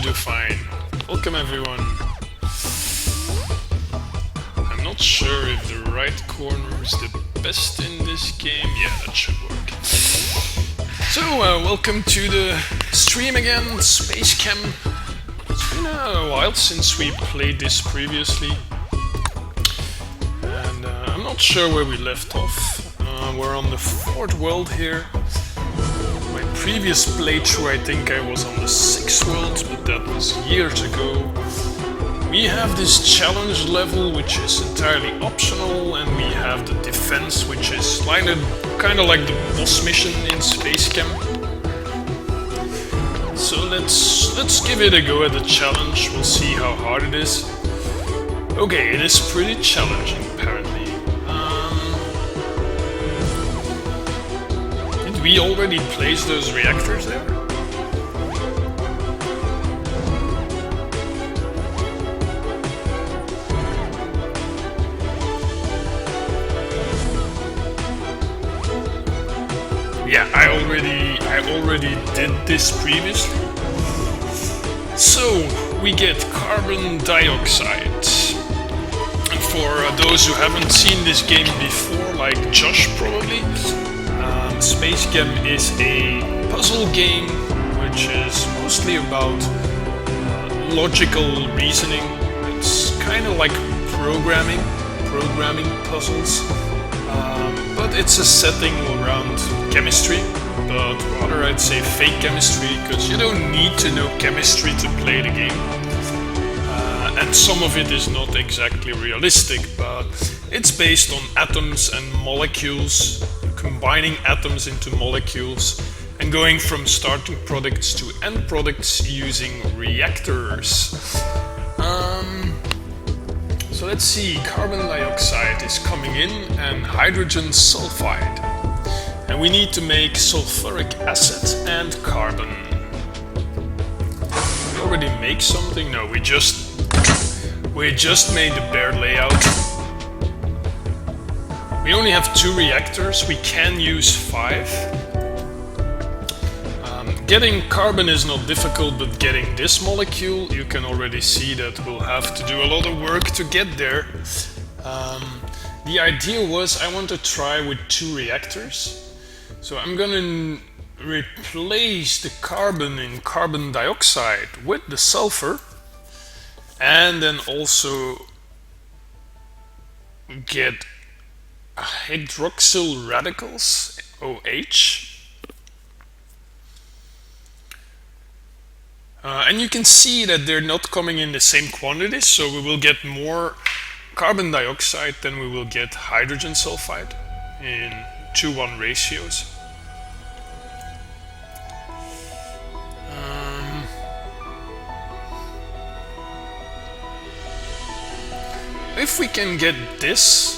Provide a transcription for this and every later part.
should do fine. Welcome everyone. I'm not sure if the right corner is the best in this game. Yeah, that should work. So, welcome to the stream again, Space Chem. It's been a while since we played this previously. And I'm not sure where we left off. We're on the 4th world here. My previous playthrough, I think I was on the 6th world, but that was years ago. We have this challenge level, which is entirely optional, and we have the defense, which is kind of like the boss mission in Space Chem. So let's give it a go at the challenge. We'll see how hard it is. Okay, it is pretty challenging, apparently. Did we already place those reactors there? Yeah, I already did this previously. So we get carbon dioxide. And for those who haven't seen this game before, like Josh probably, Space Chem is a puzzle game which is mostly about logical reasoning. It's kind of like programming puzzles. But it's a setting around chemistry, but rather I'd say fake chemistry, because you don't need to know chemistry to play the game. And some of it is not exactly realistic, but it's based on atoms and molecules, combining atoms into molecules, and going from starting products to end products using reactors. So let's see, carbon dioxide is coming in and hydrogen sulfide. And we need to make sulfuric acid and carbon. We already make something? No, we just made the bare layout. We only have 2 reactors, we can use 5. Getting carbon is not difficult, but getting this molecule, you can already see that we'll have to do a lot of work to get there. The idea was I want to try with 2 reactors. So I'm gonna replace the carbon in carbon dioxide with the sulfur, and then also get hydroxyl radicals, OH. And you can see that they're not coming in the same quantities, so we will get more carbon dioxide than we will get hydrogen sulfide in 2:1 ratios. If we can get this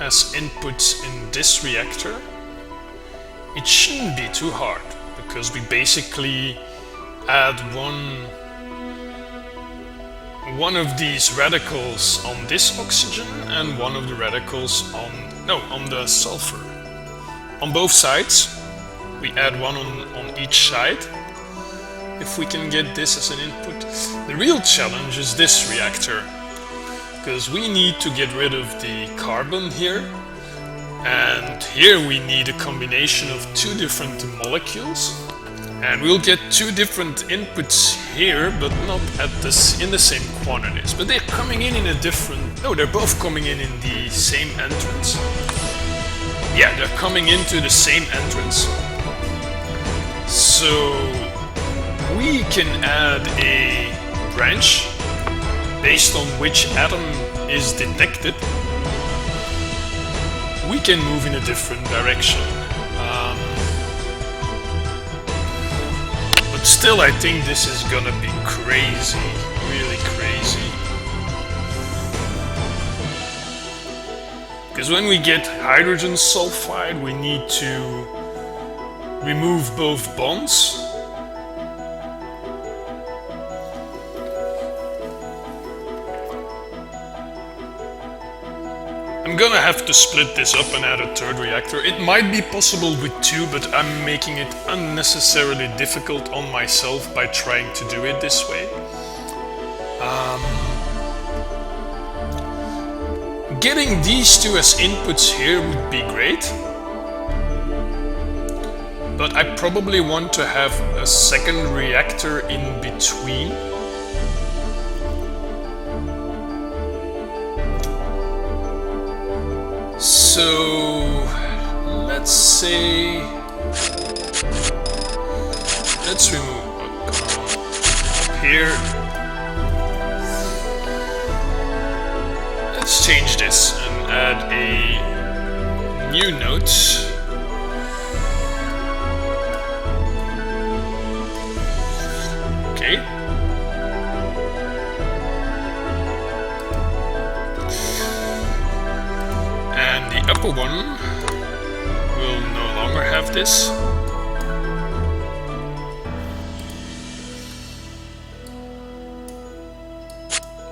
as inputs in this reactor, it shouldn't be too hard, because we basically add one of these radicals on this oxygen and one of the radicals on the sulfur. On both sides, we add one on each side. If we can get this as an input. The real challenge is this reactor, because we need to get rid of the carbon here, and here we need a combination of 2 different molecules. And we'll get 2 different inputs here, but not in the same quantities. But they're coming in a different... No, they're both coming in the same entrance. Yeah, they're coming into the same entrance. So we can add a branch based on which atom is detected. We can move in a different direction. Still, I think this is gonna be crazy, really crazy. Because when we get hydrogen sulfide, we need to remove both bonds. I'm gonna have to split this up and add a third reactor. It might be possible with 2, but I'm making it unnecessarily difficult on myself by trying to do it this way. Getting these 2 as inputs here would be great. But I probably want to have a second reactor in between. So let's say, let's remove up here. Let's change this and add a new node. Okay. And the upper one will no longer have this.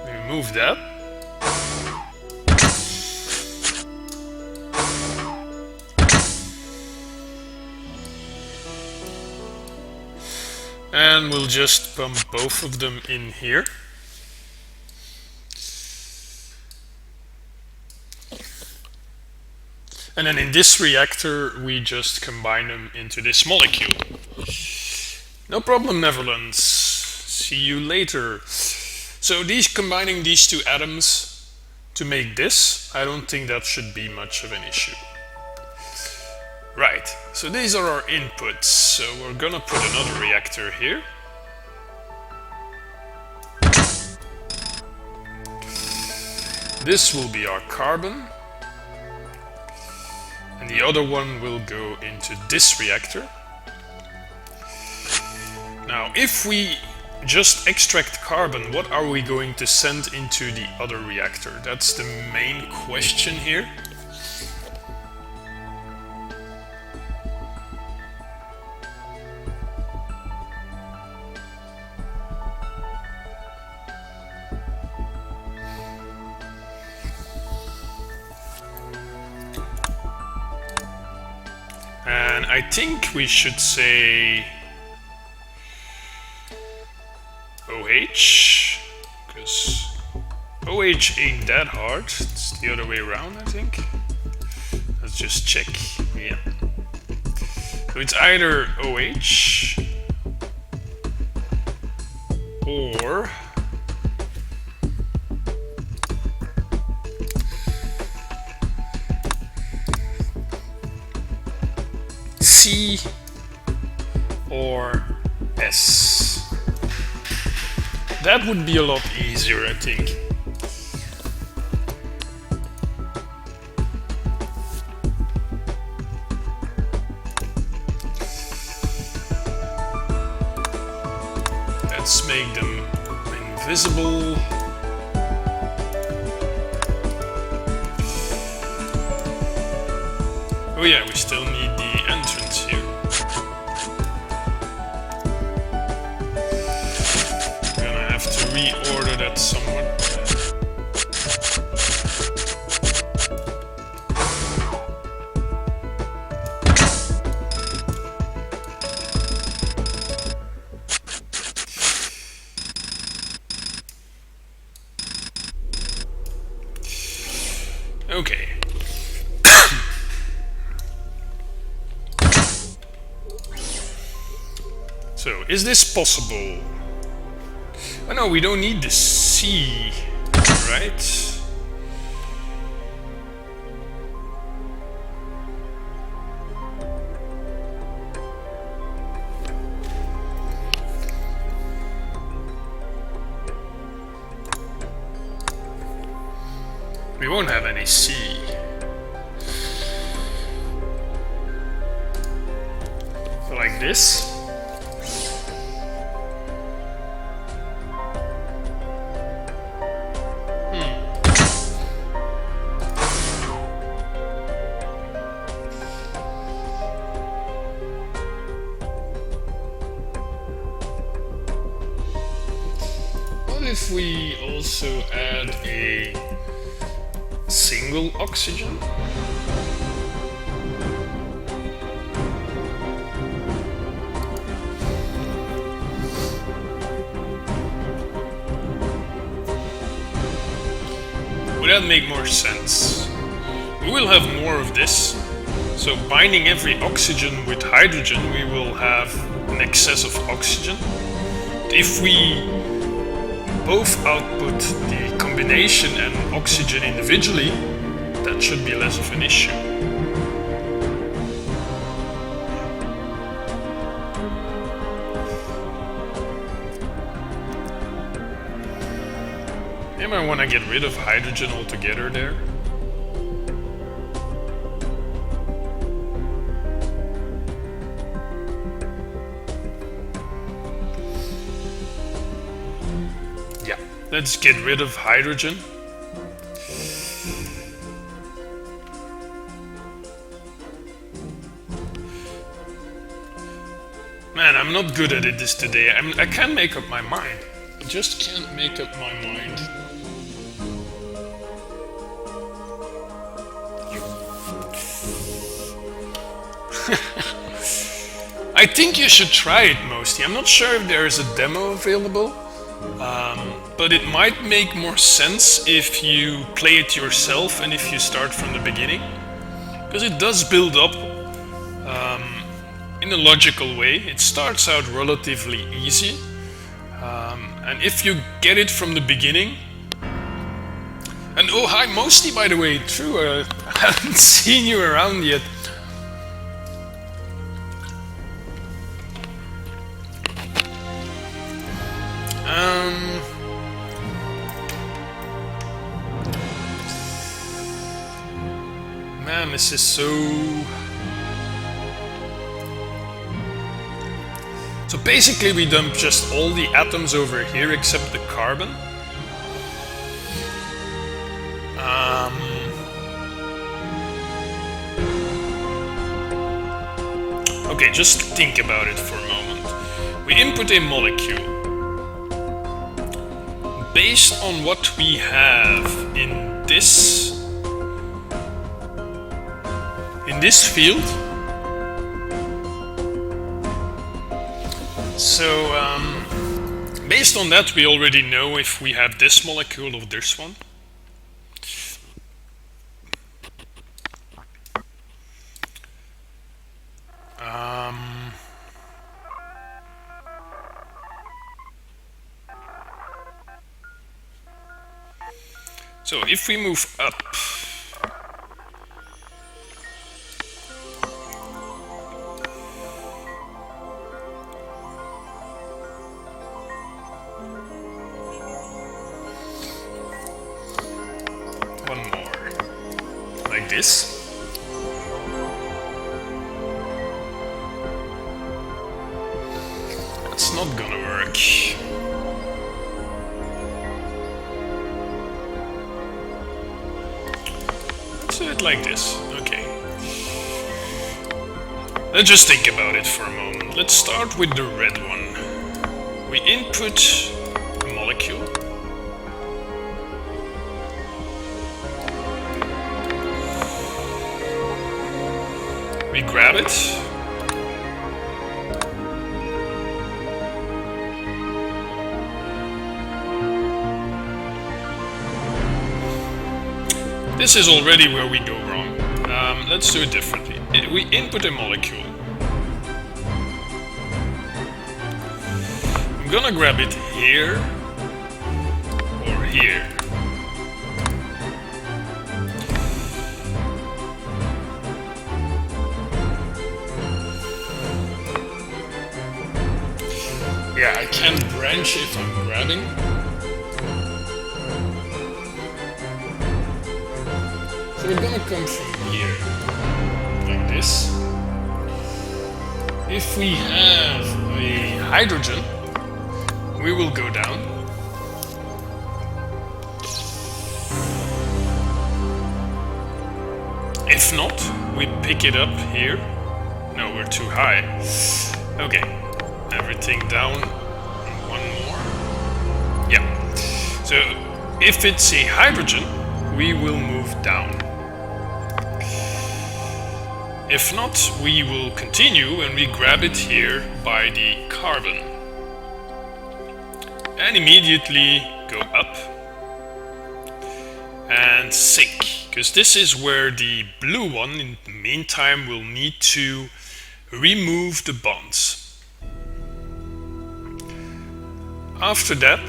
Remove that. And we'll just pump both of them in here. And then in this reactor, we just combine them into this molecule. No problem, Netherlands. See you later. So combining these 2 atoms to make this, I don't think that should be much of an issue. Right, so these are our inputs. So we're gonna put another reactor here. This will be our carbon. And the other one will go into this reactor. Now, if we just extract carbon, what are we going to send into the other reactor? That's the main question here. And I think we should say OH, because OH ain't that hard. It's the other way around, I think. Let's just check. Yeah. So it's either OH or C or S. That would be a lot easier, I think. Let's make them invisible. Oh yeah, we still need the entrance here. Gonna have to reorder that somewhat. Okay. So, is this possible? Oh no, we don't need the C, right? We won't have any C. So like this. What if we also add a single oxygen. Would that make more sense? We will have more of this. So binding every oxygen with hydrogen, we will have an excess of oxygen. If we both output the combination and oxygen individually, that should be less of an issue. Maybe I want to get rid of hydrogen altogether there. Yeah, let's get rid of hydrogen. Man, I'm not good at it this today. I can't make up my mind. I just can't make up my mind. I think you should try it, Mosty. I'm not sure if there is a demo available, but it might make more sense if you play it yourself and if you start from the beginning, because it does build up in a logical way. It starts out relatively easy, and if you get it from the beginning. And oh, hi Mosty, by the way. True, I haven't seen you around yet. Man, this is so... So basically we dump just all the atoms over here except the carbon. Okay, just think about it for a moment. We input a molecule. Based on what we have in this field. So, based on that, we already know if we have this molecule or this one. So if we move up, one more, like this. That's not gonna work. Do it like this. Okay. Let's just think about it for a moment. Let's start with the red one. We input a molecule. We grab it. This is already where we go wrong. Let's do it differently. We input a molecule. I'm gonna grab it here or here. Yeah, I can't branch if I'm grabbing. So we're gonna come from here, like this. If we have a hydrogen, we will go down. If not, we pick it up here. No, we're too high. Okay, everything down. One more. Yeah. So if it's a hydrogen, we will move down. If not, we will continue and we grab it here by the carbon. And immediately go up and sink, because this is where the blue one in the meantime will need to remove the bonds. After that,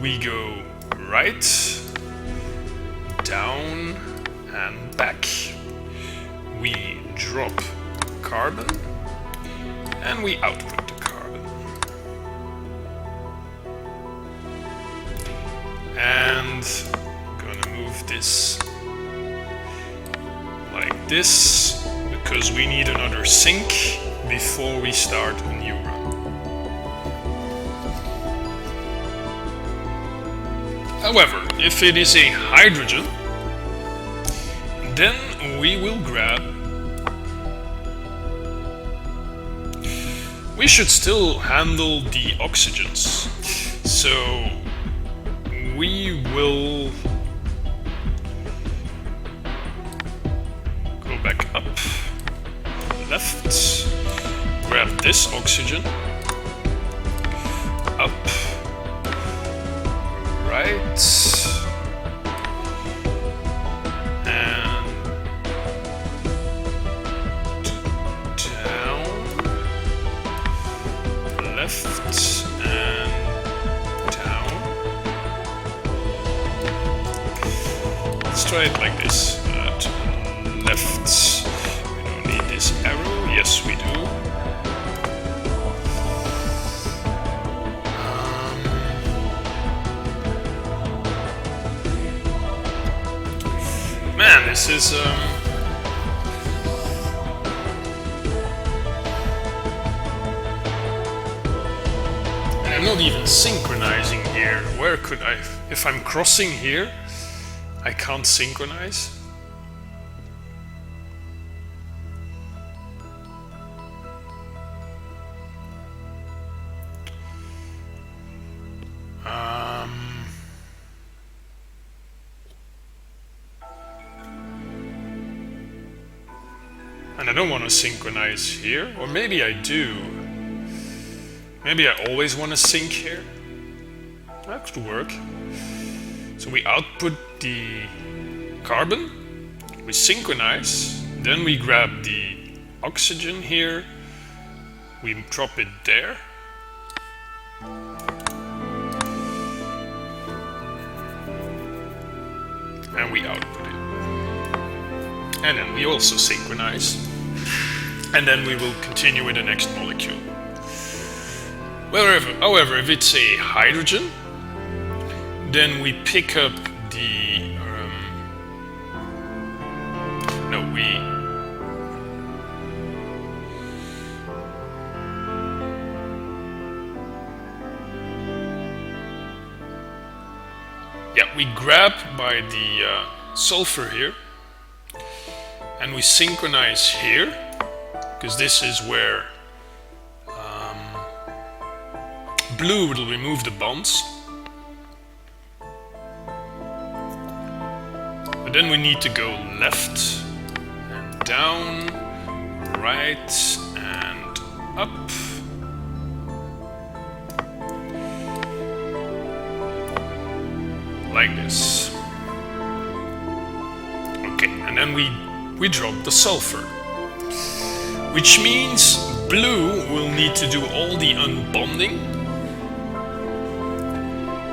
we go right, down and back. We drop carbon and we output the carbon. And I'm gonna move this like this because we need another sink before we start a new run. However, if it is a hydrogen, then we will grab. We should still handle the oxygens, so we will go back up, left, grab this oxygen, up, right, and down, left, and down. Let's try it like this. Left. We don't need this arrow. Yes, we do. Man, this is and I'm not even synchronizing here. Where could I? If I'm crossing here, I can't synchronize. And I don't want to synchronize here, or maybe I do. Maybe I always want to sync here. That could work. So we output the carbon, we synchronize, then we grab the oxygen here, we drop it there. And we output it. And then we also synchronize. And then we will continue with the next molecule. However, if it's a hydrogen, then we pick up the we grab by the sulfur here, and we synchronize here, because this is where blue will remove the bonds. But then we need to go left and down, right and up. Like this. Okay, and then we drop the sulfur. Which means blue will need to do all the unbonding.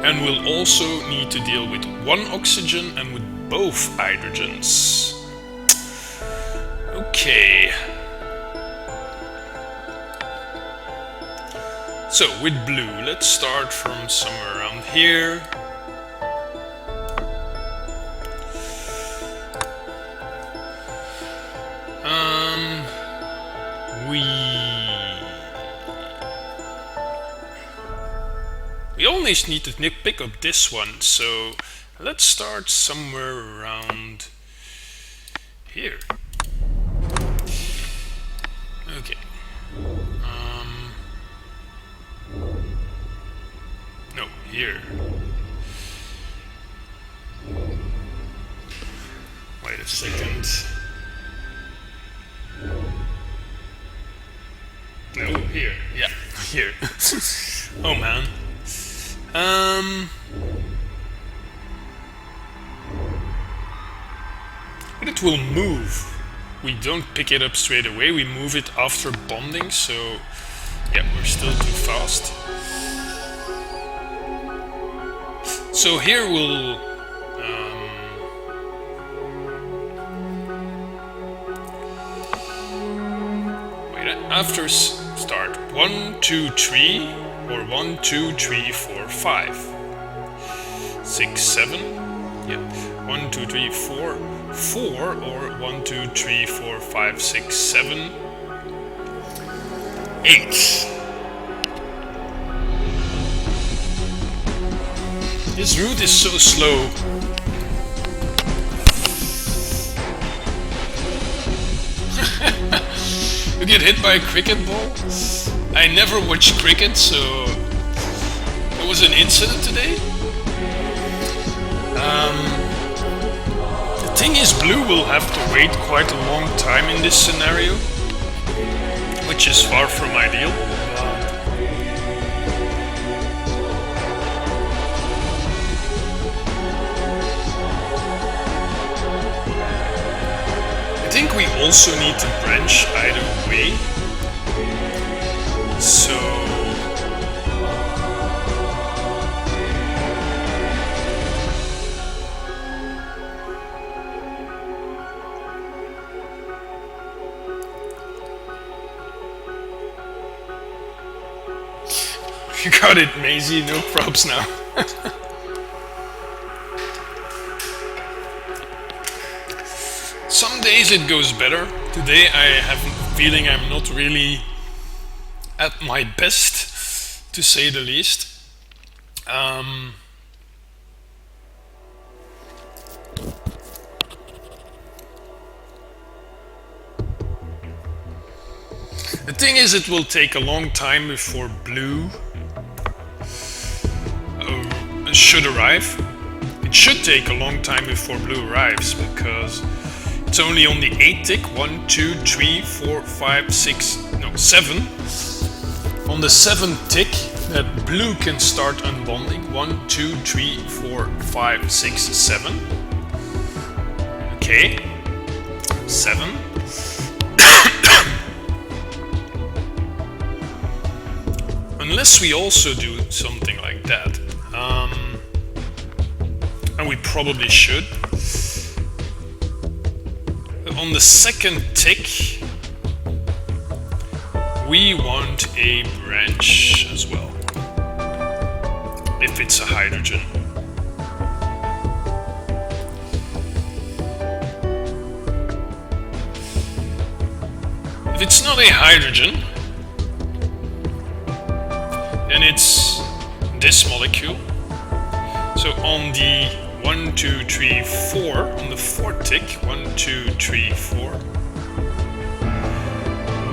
And will also need to deal with one oxygen and with both hydrogens. Okay. So with blue, let's start from somewhere around here. We only need to pick up this one, so let's start somewhere around here. Okay. No, here. Wait a second. No, here. Yeah, here. Oh man. But it will move. We don't pick it up straight away, we move it after bonding, so yeah, we're still too fast. So here we'll after start 1, 2, 3, or 1, 2, 3, 4, 5, 6, 7. Yeah, 1, 2, 3, 4, 4, or 1, 2, 3, 4, 5, 6, 7, 8. This route is so slow. You get hit by a cricket ball? I never watch cricket, so there was an incident today. The thing is, blue will have to wait quite a long time in this scenario, which is far from ideal. I think we also need to branch either way. So you got it, Maisie, no props now. Some days it goes better. Today I have a feeling I'm not really at my best, to say the least. The thing is, it will take a long time before blue should arrive. It should take a long time before blue arrives, because it's only on the 8 tick, 1, 2, 3, 4, 5, 6, no, 7. On the 7th tick that blue can start unbonding. 1, 2, 3, 4, 5, 6, 7. Okay. 7. Unless we also do something like that. And we probably should. On the 2nd tick, we want a branch as well, if it's a hydrogen. If it's not a hydrogen, then it's this molecule. So on the 1, 2, 3, 4, on the 4th tick, 1, 2, 3, 4,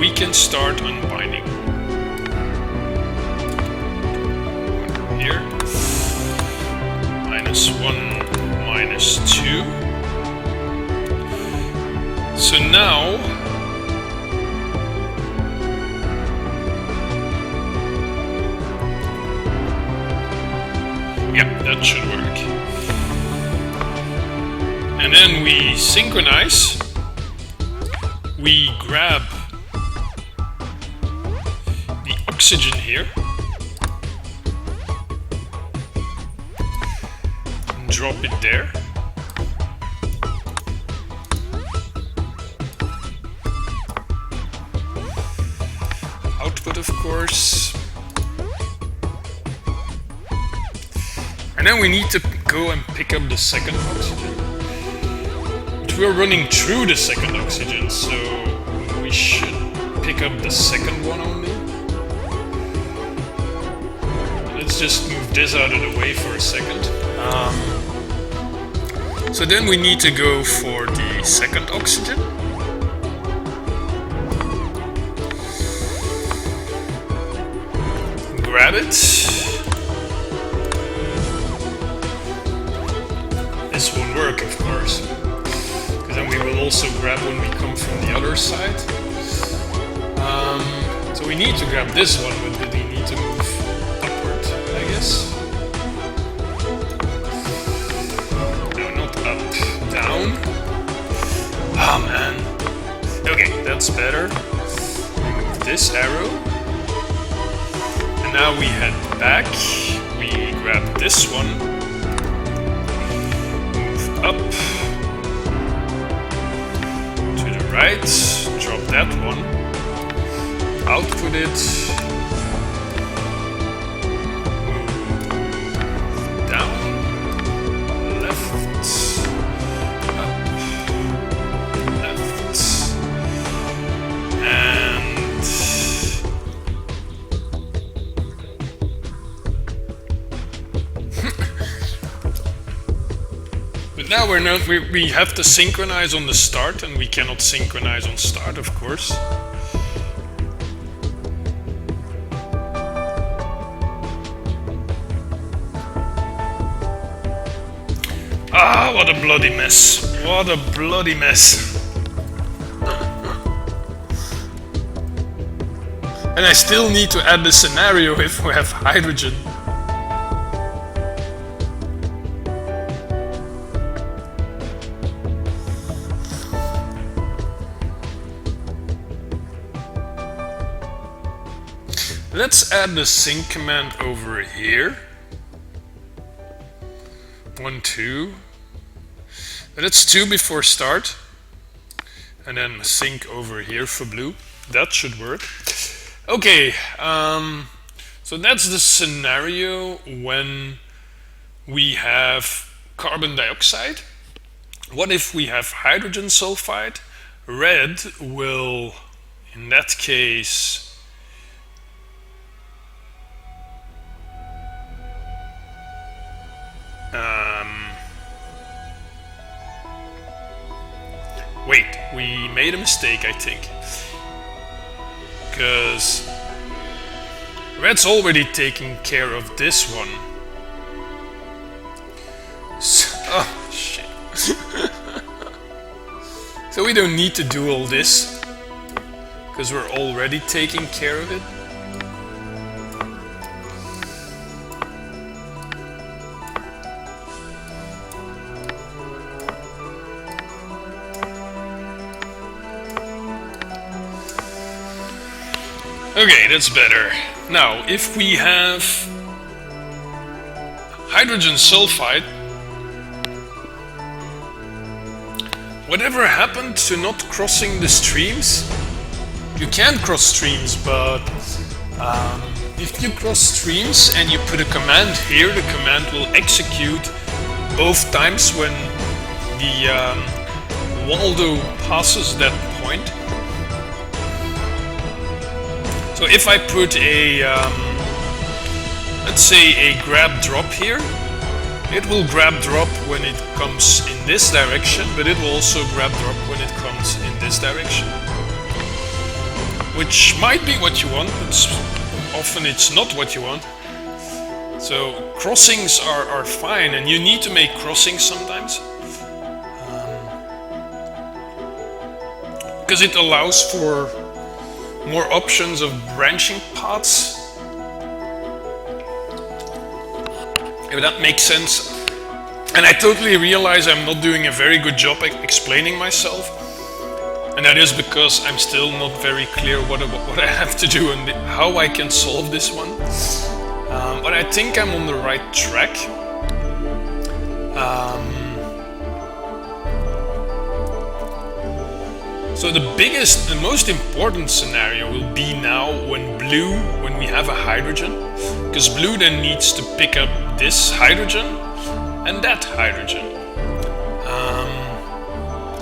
we can start unbinding. Here, -1, -2. So now, yep, that should work. And then we synchronize. We grab the oxygen here and drop it there. Output, of course. And then we need to go and pick up the 2nd oxygen. But we're running through the 2nd oxygen, so we should pick up the 2nd one only. Let's just move this out of the way for a second. So then we need to go for the 2nd oxygen. Grab it. This won't work, of course, because then we will also grab when we come from the other side. So we need to grab this one, but we need to move upward, I guess. No, not up, down. Ah, man. Okay, that's better. Move this arrow. And now we head back. We grab this one. Move up. To the right. Drop that one. Output it. Move down. Left. Up. Left. And but now we're not. We have to synchronize on the start, and we cannot synchronize on start, of course. Ah, what a bloody mess. What a bloody mess. And I still need to add the scenario if we have hydrogen. Let's add the sync command over here. 1, 2. But it's 2 before start. And then sync over here for blue. That should work. Okay, so that's the scenario when we have carbon dioxide. What if we have hydrogen sulfide? Red will, in that case, wait, we made a mistake, I think. Because red's already taking care of this one. So, oh, shit. So we don't need to do all this, because we're already taking care of it. Okay, that's better. Now, if we have hydrogen sulfide, whatever happened to not crossing the streams? You can cross streams, but if you cross streams and you put a command here, the command will execute both times when the Waldo passes that point. So if I put a, let's say a grab drop here, it will grab drop when it comes in this direction, but it will also grab drop when it comes in this direction. Which might be what you want, but often it's not what you want. So crossings are fine, and you need to make crossings sometimes. Because it allows for more options of branching paths. If that makes sense. And I totally realize I'm not doing a very good job explaining myself. And that is because I'm still not very clear what I have to do and how I can solve this one. But I think I'm on the right track. So the most important scenario will be now when we have a hydrogen, because blue then needs to pick up this hydrogen and that hydrogen.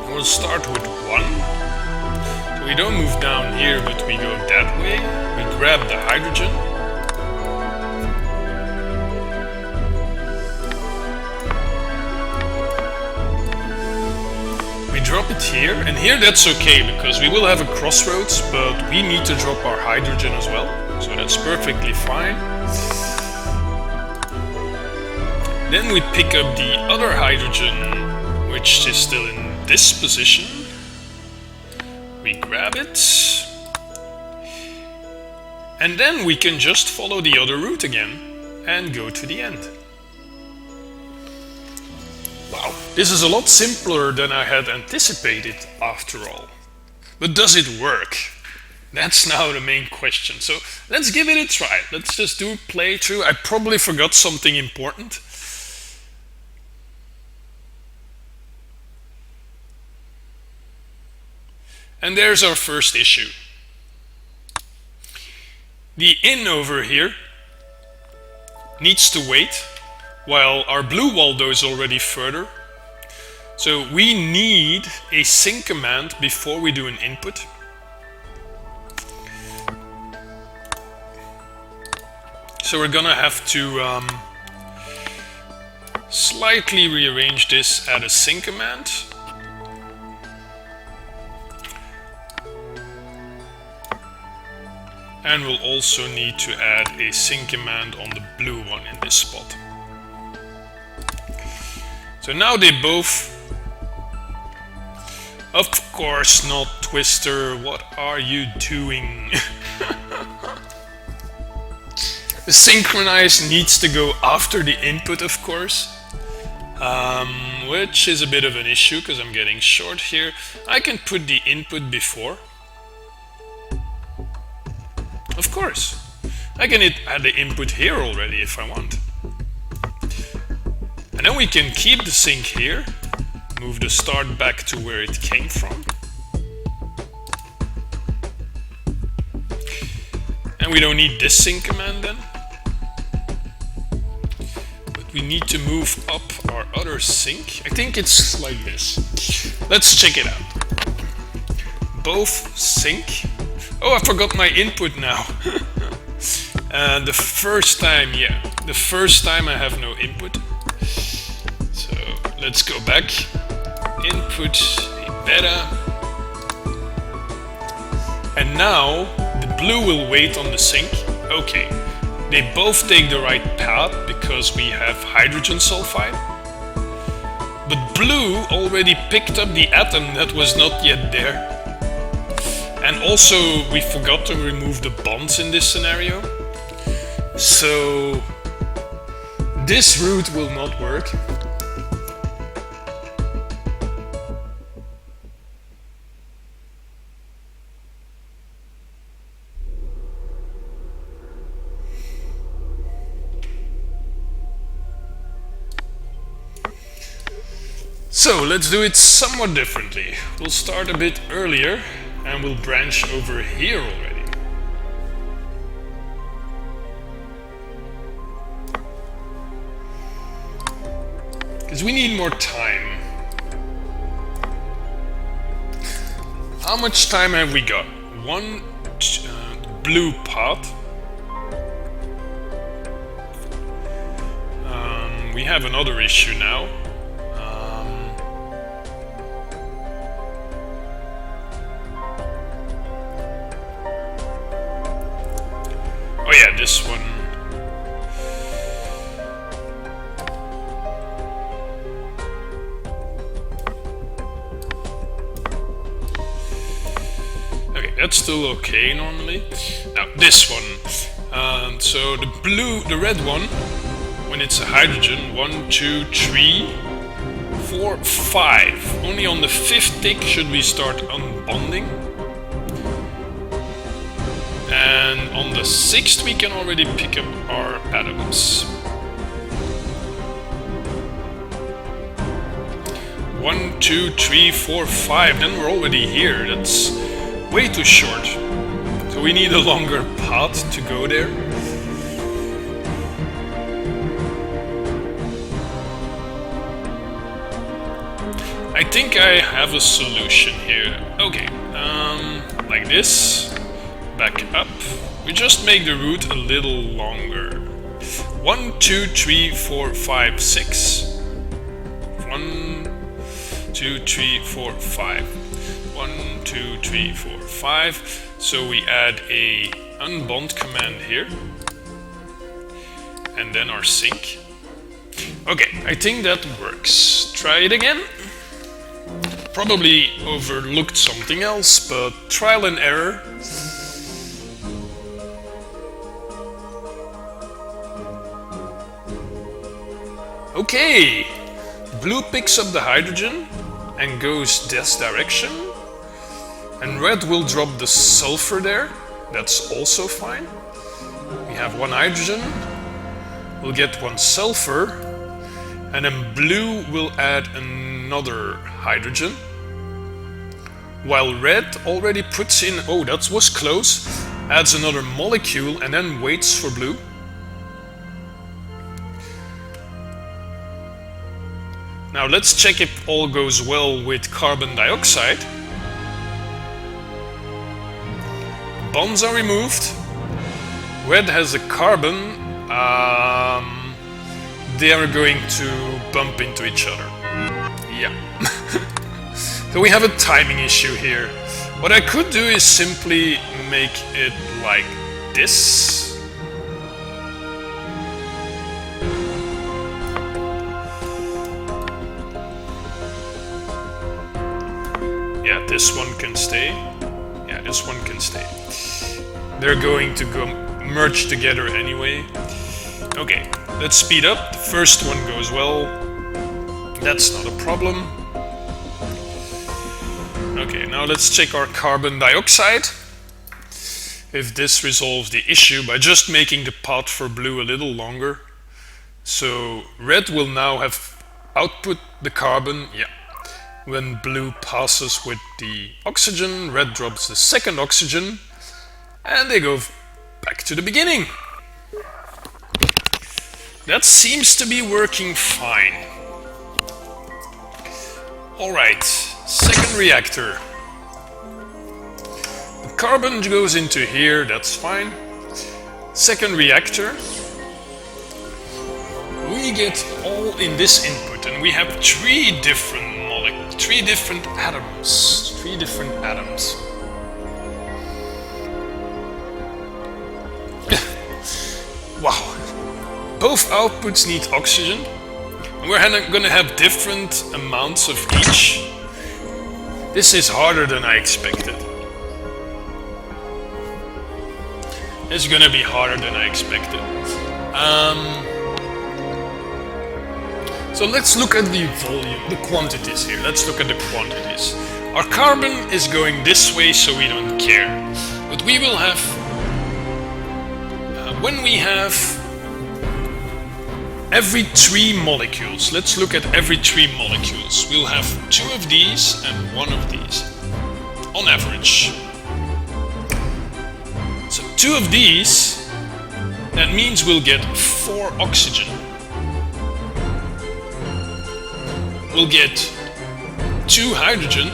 We'll start with 1. So we don't move down here, but we go that way. We grab the hydrogen. We drop it here, and here that's okay because we will have a crossroads, but we need to drop our hydrogen as well, so that's perfectly fine. Then we pick up the other hydrogen, which is still in this position. We grab it. And then we can just follow the other route again and go to the end. Wow, this is a lot simpler than I had anticipated after all. But does it work? That's now the main question. So let's give it a try. Let's just do a playthrough. I probably forgot something important. And there's our first issue. The inn over here needs to wait while our blue Waldo is already further. So we need a sync command before we do an input. So we're gonna have to slightly rearrange this at a sync command. And we'll also need to add a sync command on the blue one in this spot. So now they both... Of course not, Twister, what are you doing? The synchronize needs to go after the input, of course. Which is a bit of an issue because I'm getting short here. I can put the input before. Of course, I can add the input here already if I want. And then we can keep the sync here, move the start back to where it came from. And we don't need this sync command then. But we need to move up our other sync. I think it's like this. Let's check it out. Both sync. Oh, I forgot my input now. The first time, yeah. The first time I have no input. So let's go back. Input beta. And now the blue will wait on the sync. Okay. They both take the right path because we have hydrogen sulfide. But blue already picked up the atom that was not yet there. And also, we forgot to remove the bonds in this scenario. So, this route will not work. So, let's do it somewhat differently. We'll start a bit earlier. And we'll branch over here already. Because we need more time. How much time have we got? One blue path. We have another issue now. Oh yeah, this one. Okay, that's still okay normally. Now this one. So the red one, when it's a hydrogen, 1, 2, 3, 4, 5. Only on the 5th tick should we start unbonding. And on the 6th we can already pick up our atoms. 1, 2, 3, 4, 5. Then we're already here. That's way too short. So we need a longer path to go there. I think I have a solution here. Okay, like this. Back up. We just make the route a little longer. 1, 2, 3, 4, 5, 6. 1, 2, 3, 4, 5. 1, 2, 3, 4, 5. So we add a unbond command here. And then our sync. Okay, I think that works. Try it again. Probably overlooked something else, but trial and error. Okay, blue picks up the hydrogen and goes this direction, and red will drop the sulfur there. That's also fine. We have one hydrogen, we'll get one sulfur, and then blue will add another hydrogen, while red already puts in, oh, that was close, adds another molecule and then waits for blue. Now let's check if all goes well with carbon dioxide. Bonds are removed. Red has a carbon. They are going to bump into each other. Yeah. So we have a timing issue here. What I could do is simply make it like this. Yeah, this one can stay. Yeah, this one can stay. They're going to go merge together anyway. Okay, let's speed up. The first one goes well. That's not a problem. Okay, now let's check our carbon dioxide. If this resolves the issue by just making the path for blue a little longer. So red will now have output the carbon. Yeah. When blue passes with the oxygen, red drops the second oxygen, and they go back to the beginning. That seems to be working fine. Alright, second reactor. The carbon goes into here, that's fine. Second reactor. We get all in this input, and we have three different atoms. Three different atoms. Wow. Both outputs need oxygen. And we're gonna have different amounts of each. This is harder than I expected. It's gonna be harder than I expected. So let's look at the volume, the quantities here. Let's look at the quantities. Our carbon is going this way, so we don't care. But we will have, when we have every 3 molecules, let's look at every 3 molecules. We'll have 2 of these and 1 of these, on average. So 2 of these, that means we'll get 4 oxygen. We'll get 2 hydrogen,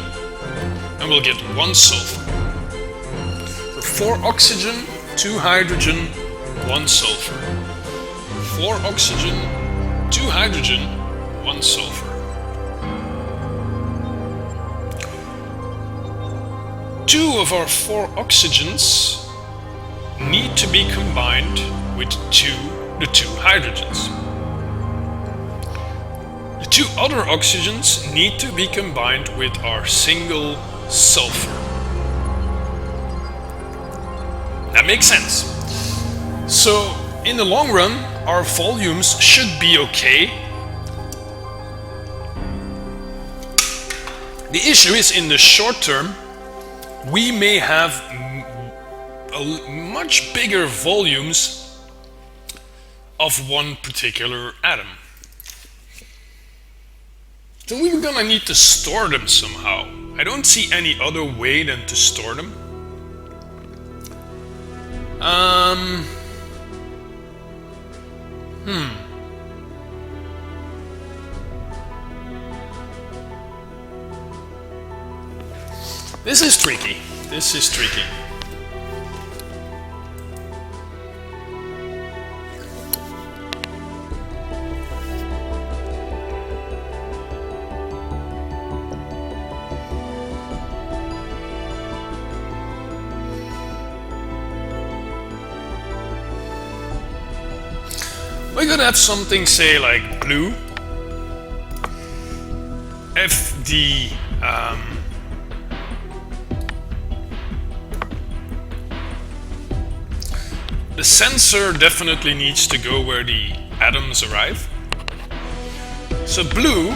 and we'll get 1 sulfur. So 4 oxygen, 2 hydrogen, 1 sulfur. 4 oxygen, 2 hydrogen, 1 sulfur. 2 of our 4 oxygens need to be combined with the 2 hydrogens. The 2 other oxygens need to be combined with our single sulfur. That makes sense. So, in the long run, our volumes should be okay. The issue is, in the short term, we may have much bigger volumes of one particular atom. So we're gonna need to store them somehow. I don't see any other way than to store them. This is tricky. This is tricky. We could have something, say, like blue. If the The sensor definitely needs to go where the atoms arrive. So blue,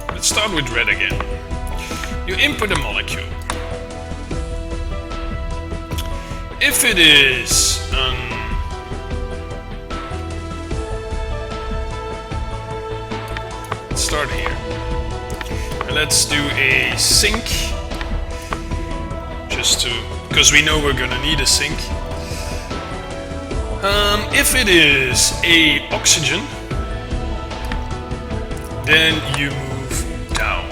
let's start with red again. You input a molecule. If it is let's start here. And let's do a sink, because we know we're gonna need a sink. If it is a oxygen, then you move down.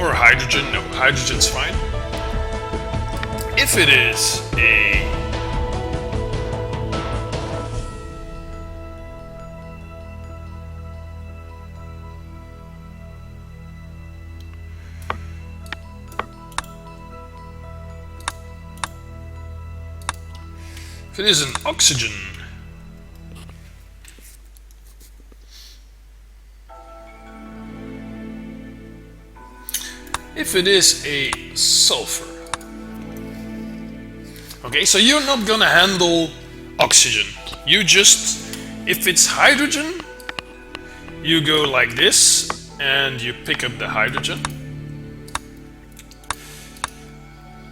Or hydrogen, no, hydrogen's fine. If it is if it is an oxygen, if it is a sulfur. Okay, so you're not gonna handle oxygen. You just, if it's hydrogen, you go like this and you pick up the hydrogen.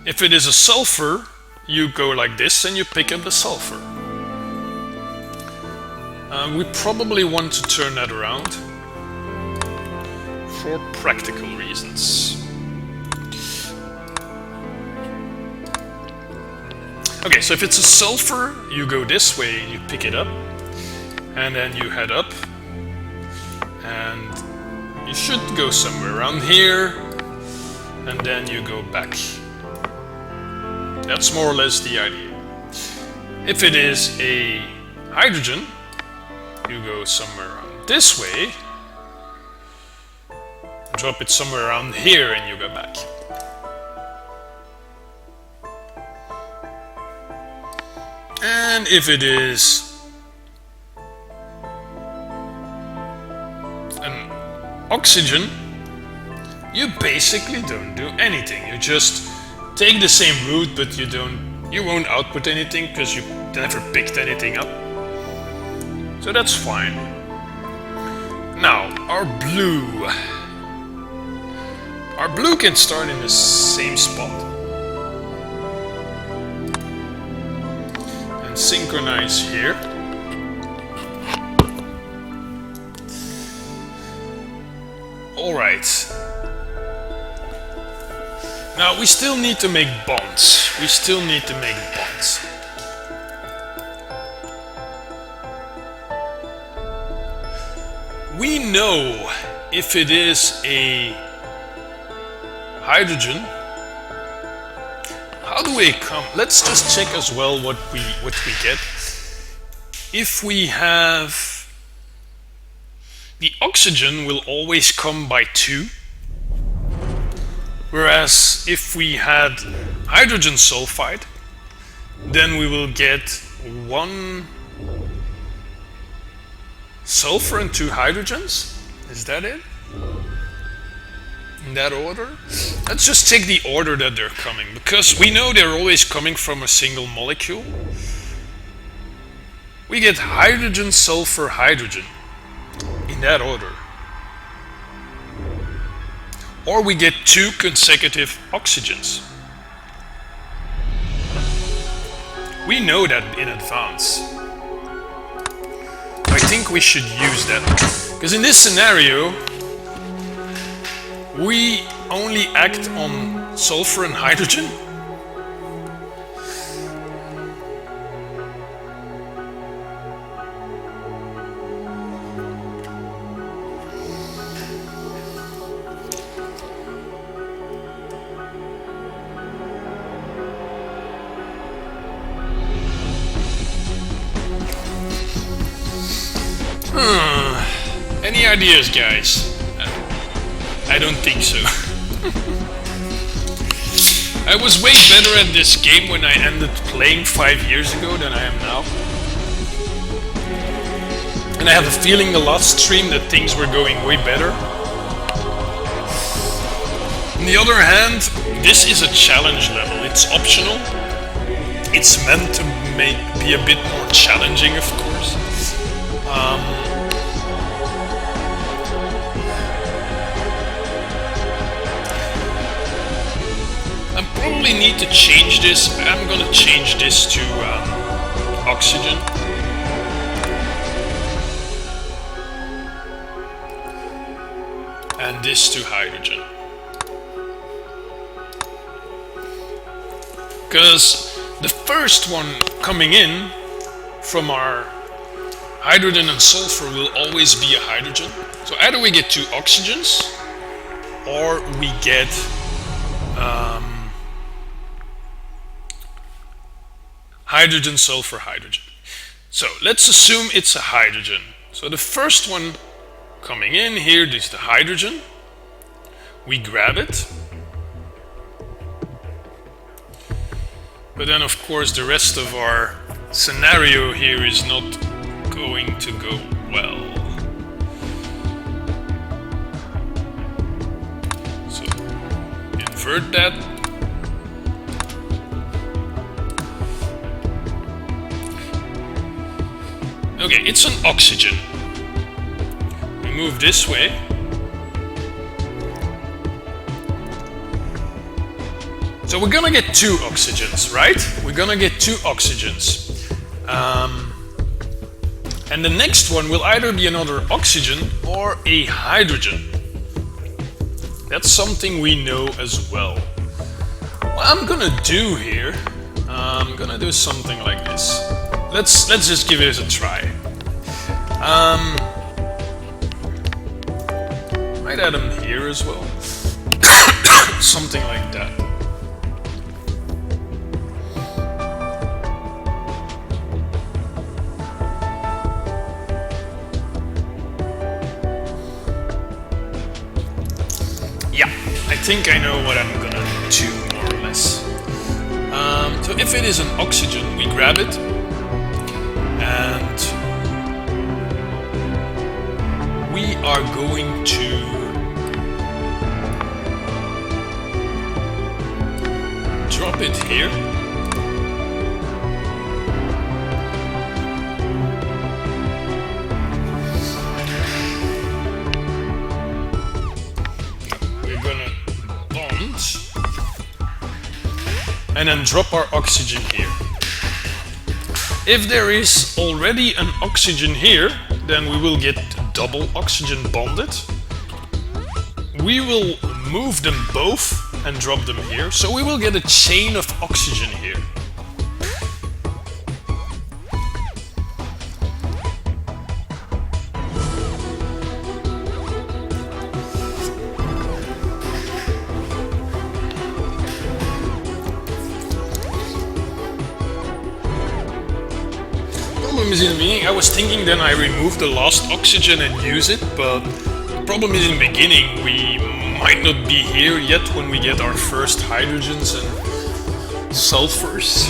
If it is a sulfur, you go like this and you pick up the sulfur. We probably want to turn that around for practical reasons. Okay, so if it's a sulfur, you go this way, you pick it up, and then you head up, and you should go somewhere around here, and then you go back. That's more or less the idea. If it is a hydrogen, you go somewhere around this way, drop it somewhere around here, and you go back. And if it is an oxygen, you basically don't do anything. You just take the same route, but you won't output anything because you never picked anything up. So that's fine. Now, our blue. Our blue can start in the same spot. And synchronize here. Alright. Now we still need to make bonds. We know if it is a hydrogen. How do we come? Let's just check as well what we get. If we have the oxygen will always come by 2. Whereas if we had hydrogen sulfide, then we will get 1 sulfur and 2 hydrogens. Is that it? In that order? Let's just take the order that they're coming, because we know they're always coming from a single molecule. We get hydrogen, sulfur, hydrogen in that order. Or we get 2 consecutive oxygens. We know that in advance. I think we should use that. Because in this scenario, we only act on sulfur and hydrogen. Any ideas, guys? I don't think so. I was way better at this game when I ended playing 5 years ago than I am now. And I have a feeling the last stream that things were going way better. On the other hand, this is a challenge level. It's optional. It's meant to be a bit more challenging, of course. I probably need to change this. I'm gonna change this to oxygen. And this to hydrogen. Because the first one coming in from our hydrogen and sulfur will always be a hydrogen. So either we get 2 oxygens or we get hydrogen, sulfur, hydrogen. So let's assume it's a hydrogen. So the first one coming in here, this is the hydrogen. We grab it. But then of course the rest of our scenario here is not going to go well. So invert that. Okay, it's an oxygen. We move this way. So we're gonna get 2 oxygens, right? We're gonna get 2 oxygens. And the next one will either be another oxygen or a hydrogen. That's something we know as well. What I'm gonna do here, I'm gonna do something like this. Let's just give it a try. Might add them here as well. Something like that. Yeah, I think I know what I'm gonna do more or less. So if it is an oxygen, we grab it. And we are going to drop it here. We're gonna bond and then drop our oxygen here. If there is already an oxygen here, then we will get double oxygen bonded. We will move them both and drop them here, so we will get a chain of oxygen here. Problem is in the beginning, I was thinking then I remove the last oxygen and use it, but the problem is in the beginning we might not be here yet when we get our first hydrogens and sulfurs.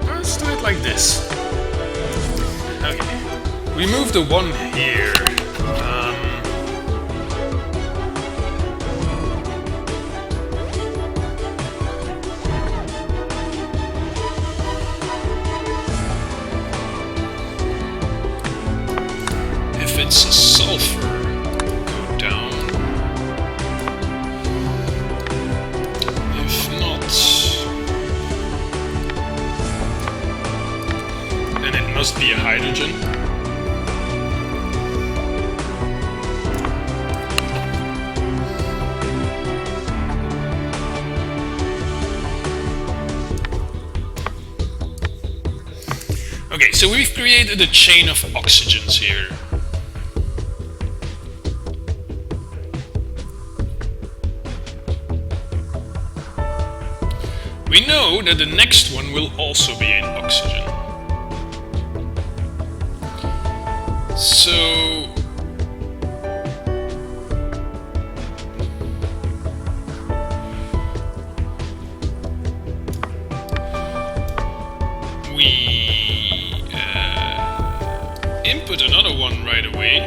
Let's do it like this. Okay, we move the one here. If it's a sulfur, go down. If not, then it must be a hydrogen. Okay, so we've created a chain of oxygens here. we know that the next one will also be in oxygen. So we input another one right away.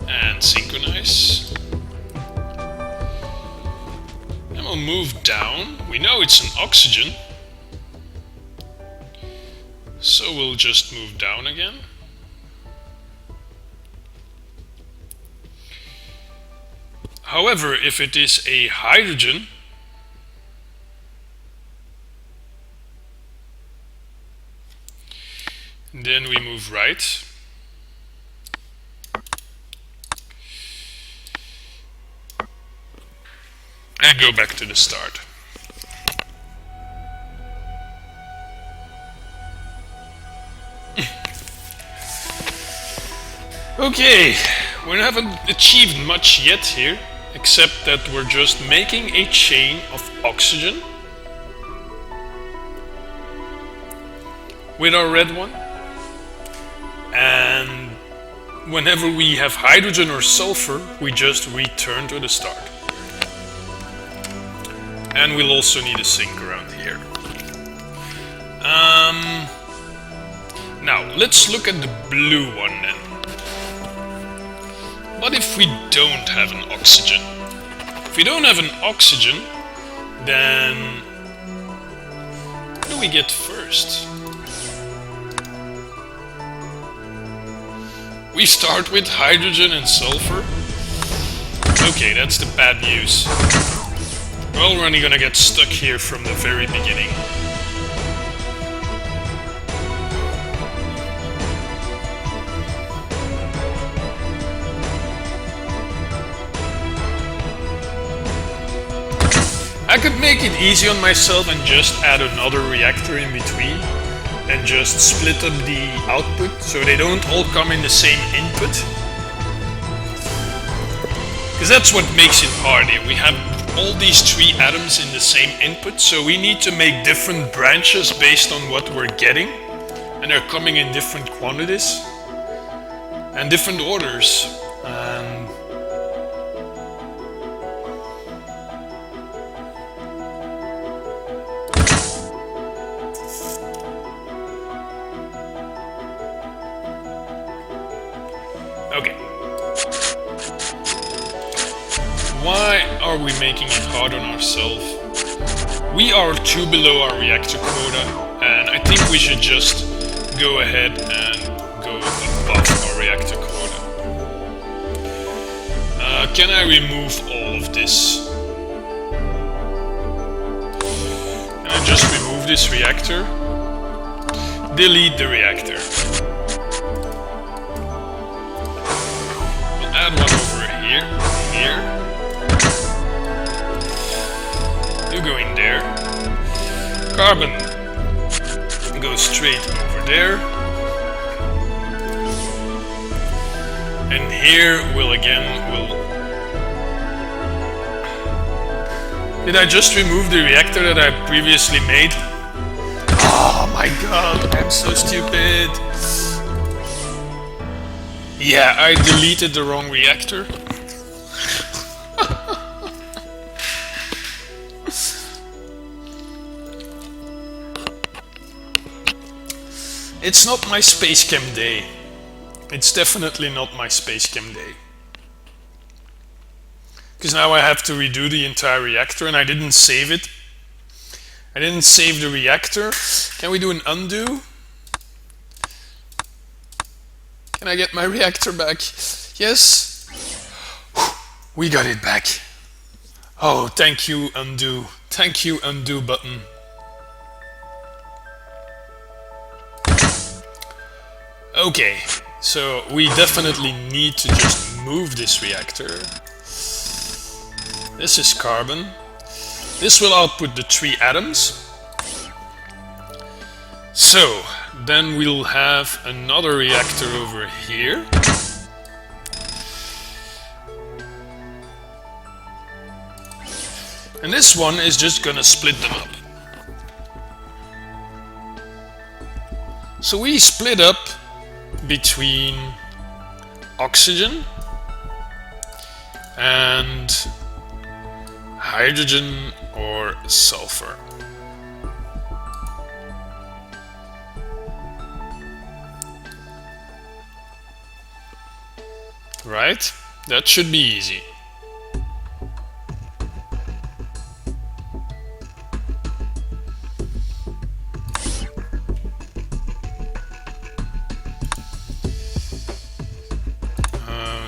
And synchronize. And we'll move down. We know it's an oxygen. So we'll just move down again. However, if it is a hydrogen, then we move right. And go back to the start. Okay, we haven't achieved much yet here, except that we're just making a chain of oxygen with our red one, and whenever we have hydrogen or sulfur, we just return to the start. And we'll also need a sink around here. Now, let's look at the blue one then. What if we don't have an oxygen? If we don't have an oxygen, then what do we get first? We start with hydrogen and sulfur. Okay, that's the bad news. Well, we're only gonna get stuck here from the very beginning. I could make it easy on myself and just add another reactor in between and just split up the output so they don't all come in the same input. Because that's what makes it hard here. We have all these three atoms in the same input, so we need to make different branches based on what we're getting, and they're coming in different quantities and different orders. Okay. Why are we making it hard on ourselves? We are 2 below our reactor quota, and I think we should just go ahead and go above our reactor quota. Can I remove all of this? Can I just remove this reactor? Delete the reactor. We'll add one over here, here. You go in there. Carbon goes straight over there. And here we'll Did I just remove the reactor that I previously made? Oh my god, I'm so stupid. Yeah, I deleted the wrong reactor. It's not my Space Chem day. It's definitely not my Space Chem day. Because now I have to redo the entire reactor and I didn't save it. I didn't save the reactor. Can we do an undo? Can I get my reactor back? Yes. We got it back. Oh, thank you, undo. Thank you, undo button. Okay, so we definitely need to just move this reactor. This is carbon. This will output the 3 atoms. So, then we'll have another reactor over here. And this one is just gonna split them up. So we split up between oxygen and hydrogen or sulfur. Right? That should be easy.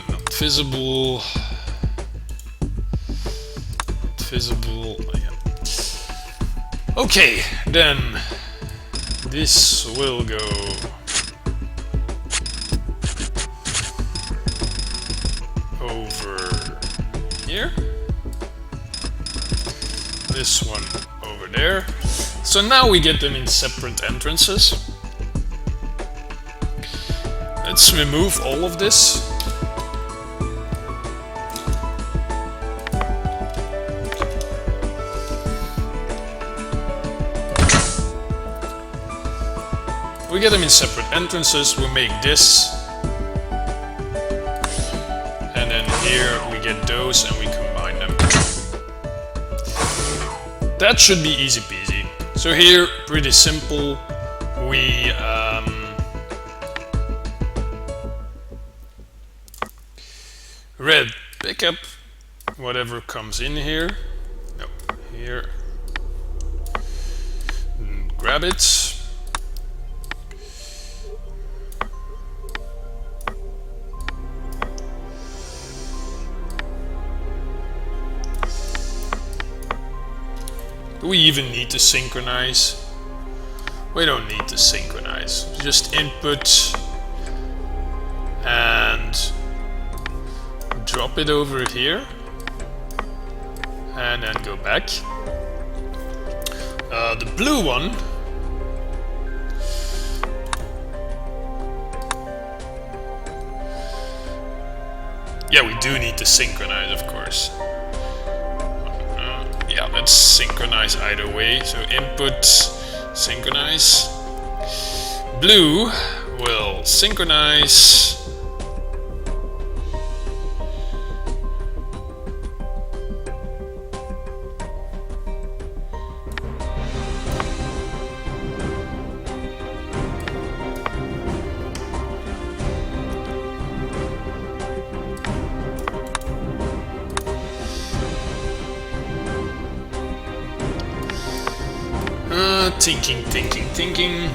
Not visible. Visible. Yeah. Okay, then this will go over here. This one over there. So now we get them in separate entrances. Let's remove all of this. We get them in separate entrances, we make this, and then here we get those and we combine them. That should be easy peasy. So here, pretty simple, we red, pick up whatever comes in here, no, here, and grab it. Do we even need to synchronize? We don't need to synchronize. Just input and drop it over here and then go back. The blue one, yeah, we do need to synchronize, of course. Yeah, let's synchronize either way. So input, synchronize. Blue will synchronize. Thinking.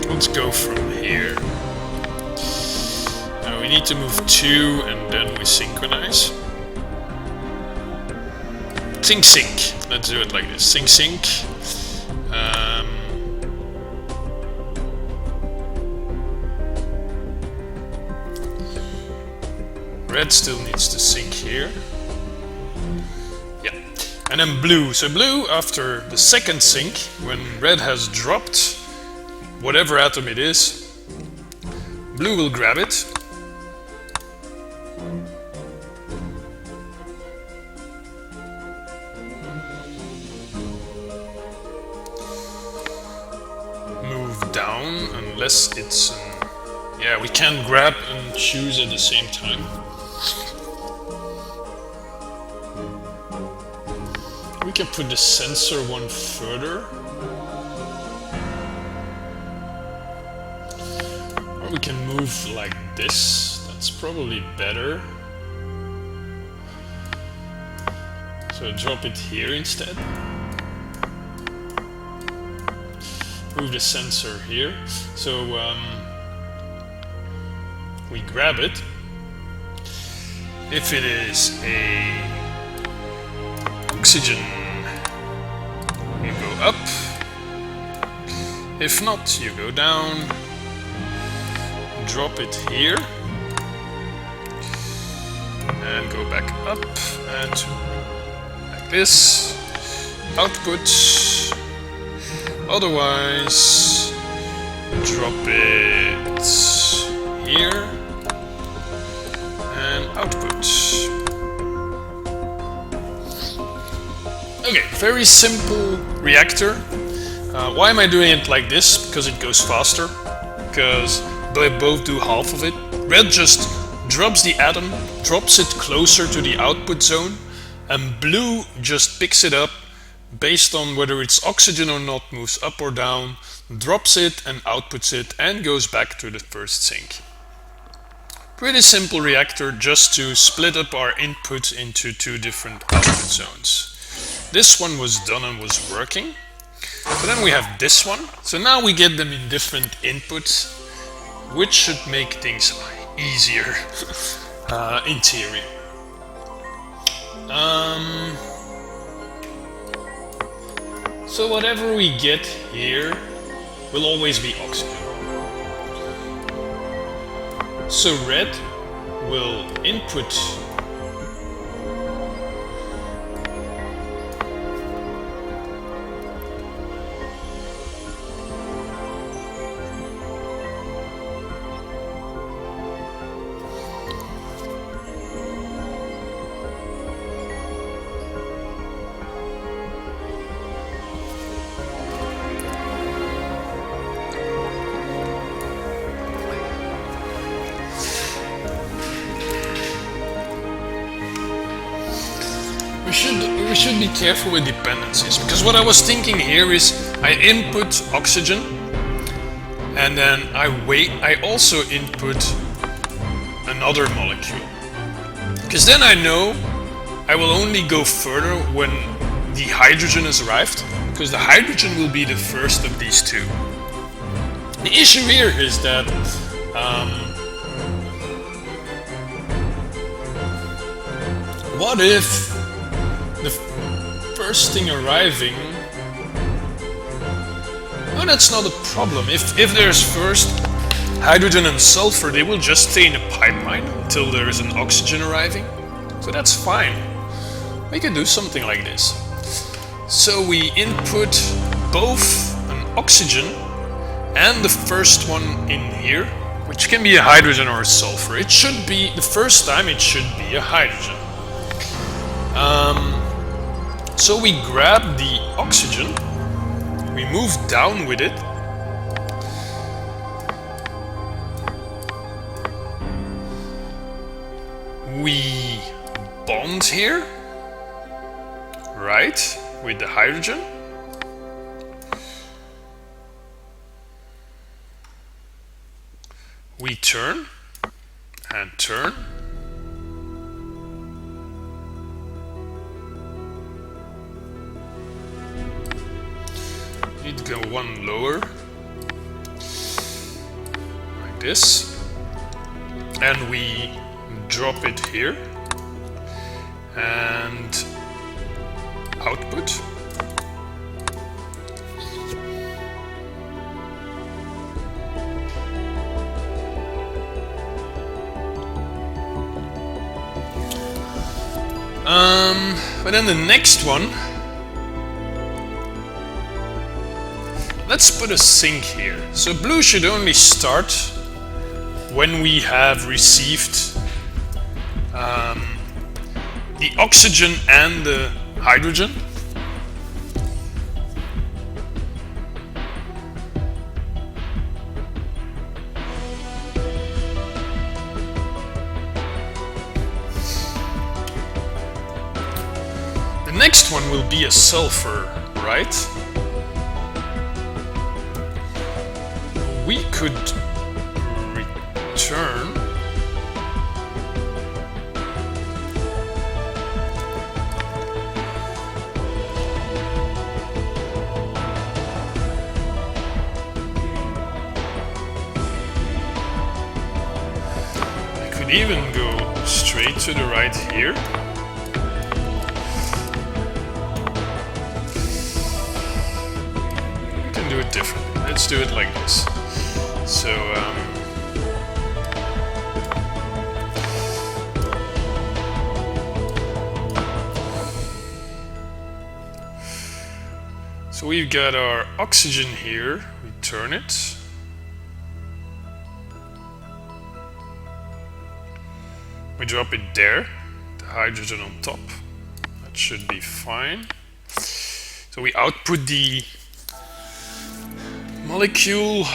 Let's go from here. Now we need to move 2 and then we synchronize. Sync. Let's do it like this. Sync. Red still needs to sync here. Yeah. And then blue. So blue, after the second sync, when red has dropped whatever atom it is, blue will grab it. Move down, unless it's yeah, we can grab and choose at the same time. We can put the sensor one further. Or we can move like this. That's probably better. So drop it here instead. Move the sensor here. So we grab it. If it is a oxygen, you go up. If not, you go down. Drop it here. And go back up and like this. Output. Otherwise, drop it here and output. Okay, very simple reactor. Why am I doing it like this? Because it goes faster. Because they both do half of it. Red just drops the atom, drops it closer to the output zone, and blue just picks it up based on whether it's oxygen or not, moves up or down, drops it and outputs it, and goes back to the first sink. Pretty simple reactor just to split up our input into two different output zones. This one was done and was working. But then we have this one. So now we get them in different inputs, which should make things easier in theory. So whatever we get here will always be oxygen. So red will input we should be careful with dependencies, because what I was thinking here is I input oxygen and then I also input another molecule, because then I know I will only go further when the hydrogen has arrived, because the hydrogen will be the first of these two. The issue here is that what if the first thing arriving... No, that's not a problem. If there's first hydrogen and sulfur, they will just stay in a pipeline until there is an oxygen arriving. So that's fine. We can do something like this. So we input both an oxygen and the first one in here, which can be a hydrogen or a sulfur. It should be, the first time it should be a hydrogen. So we grab the oxygen, we move down with it, we bond here, right, with the hydrogen. We turn and turn. Need to go one lower, like this, and we drop it here and output. But then the next one, let's put a sink here. So blue should only start when we have received the oxygen and the hydrogen. The next one will be a sulfur, right? We could return I could even go straight to the right here. We can do it differently. Let's do it like this. So So we've got our oxygen here, we turn it. We drop it there, the hydrogen on top. That should be fine. So we output the molecule,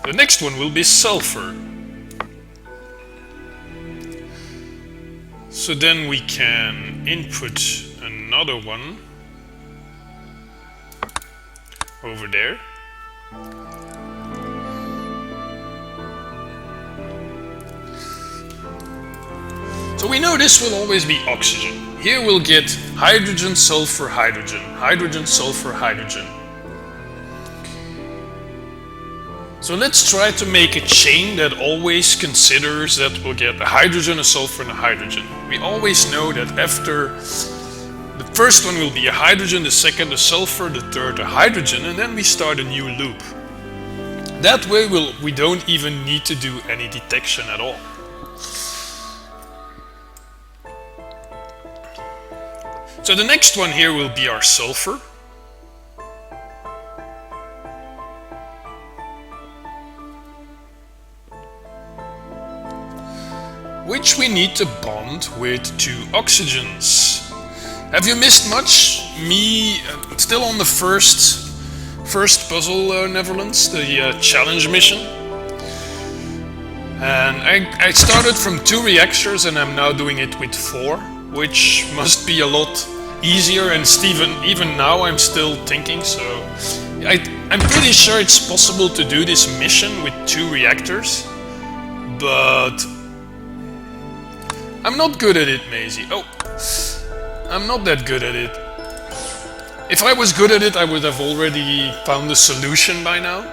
the next one will be sulfur. So then we can input another one over there. So we know this will always be oxygen. Here we'll get hydrogen, sulfur, hydrogen, hydrogen, sulfur, hydrogen. So let's try to make a chain that always considers that we'll get a hydrogen, a sulfur, and a hydrogen. We always know that after the first one will be a hydrogen, the second a sulfur, the third a hydrogen, and then we start a new loop. That way we don't even need to do any detection at all. So the next one here will be our sulfur. Which we need to bond with two oxygens. Have you missed much? Me, still on the first puzzle, Netherlands, the challenge mission. And I started from 2 reactors and I'm now doing it with 4, which must be a lot easier, and even now I'm still thinking, so I'm pretty sure it's possible to do this mission with 2 reactors, but I'm not good at it, Maisie. Oh, I'm not that good at it. If I was good at it, I would have already found a solution by now.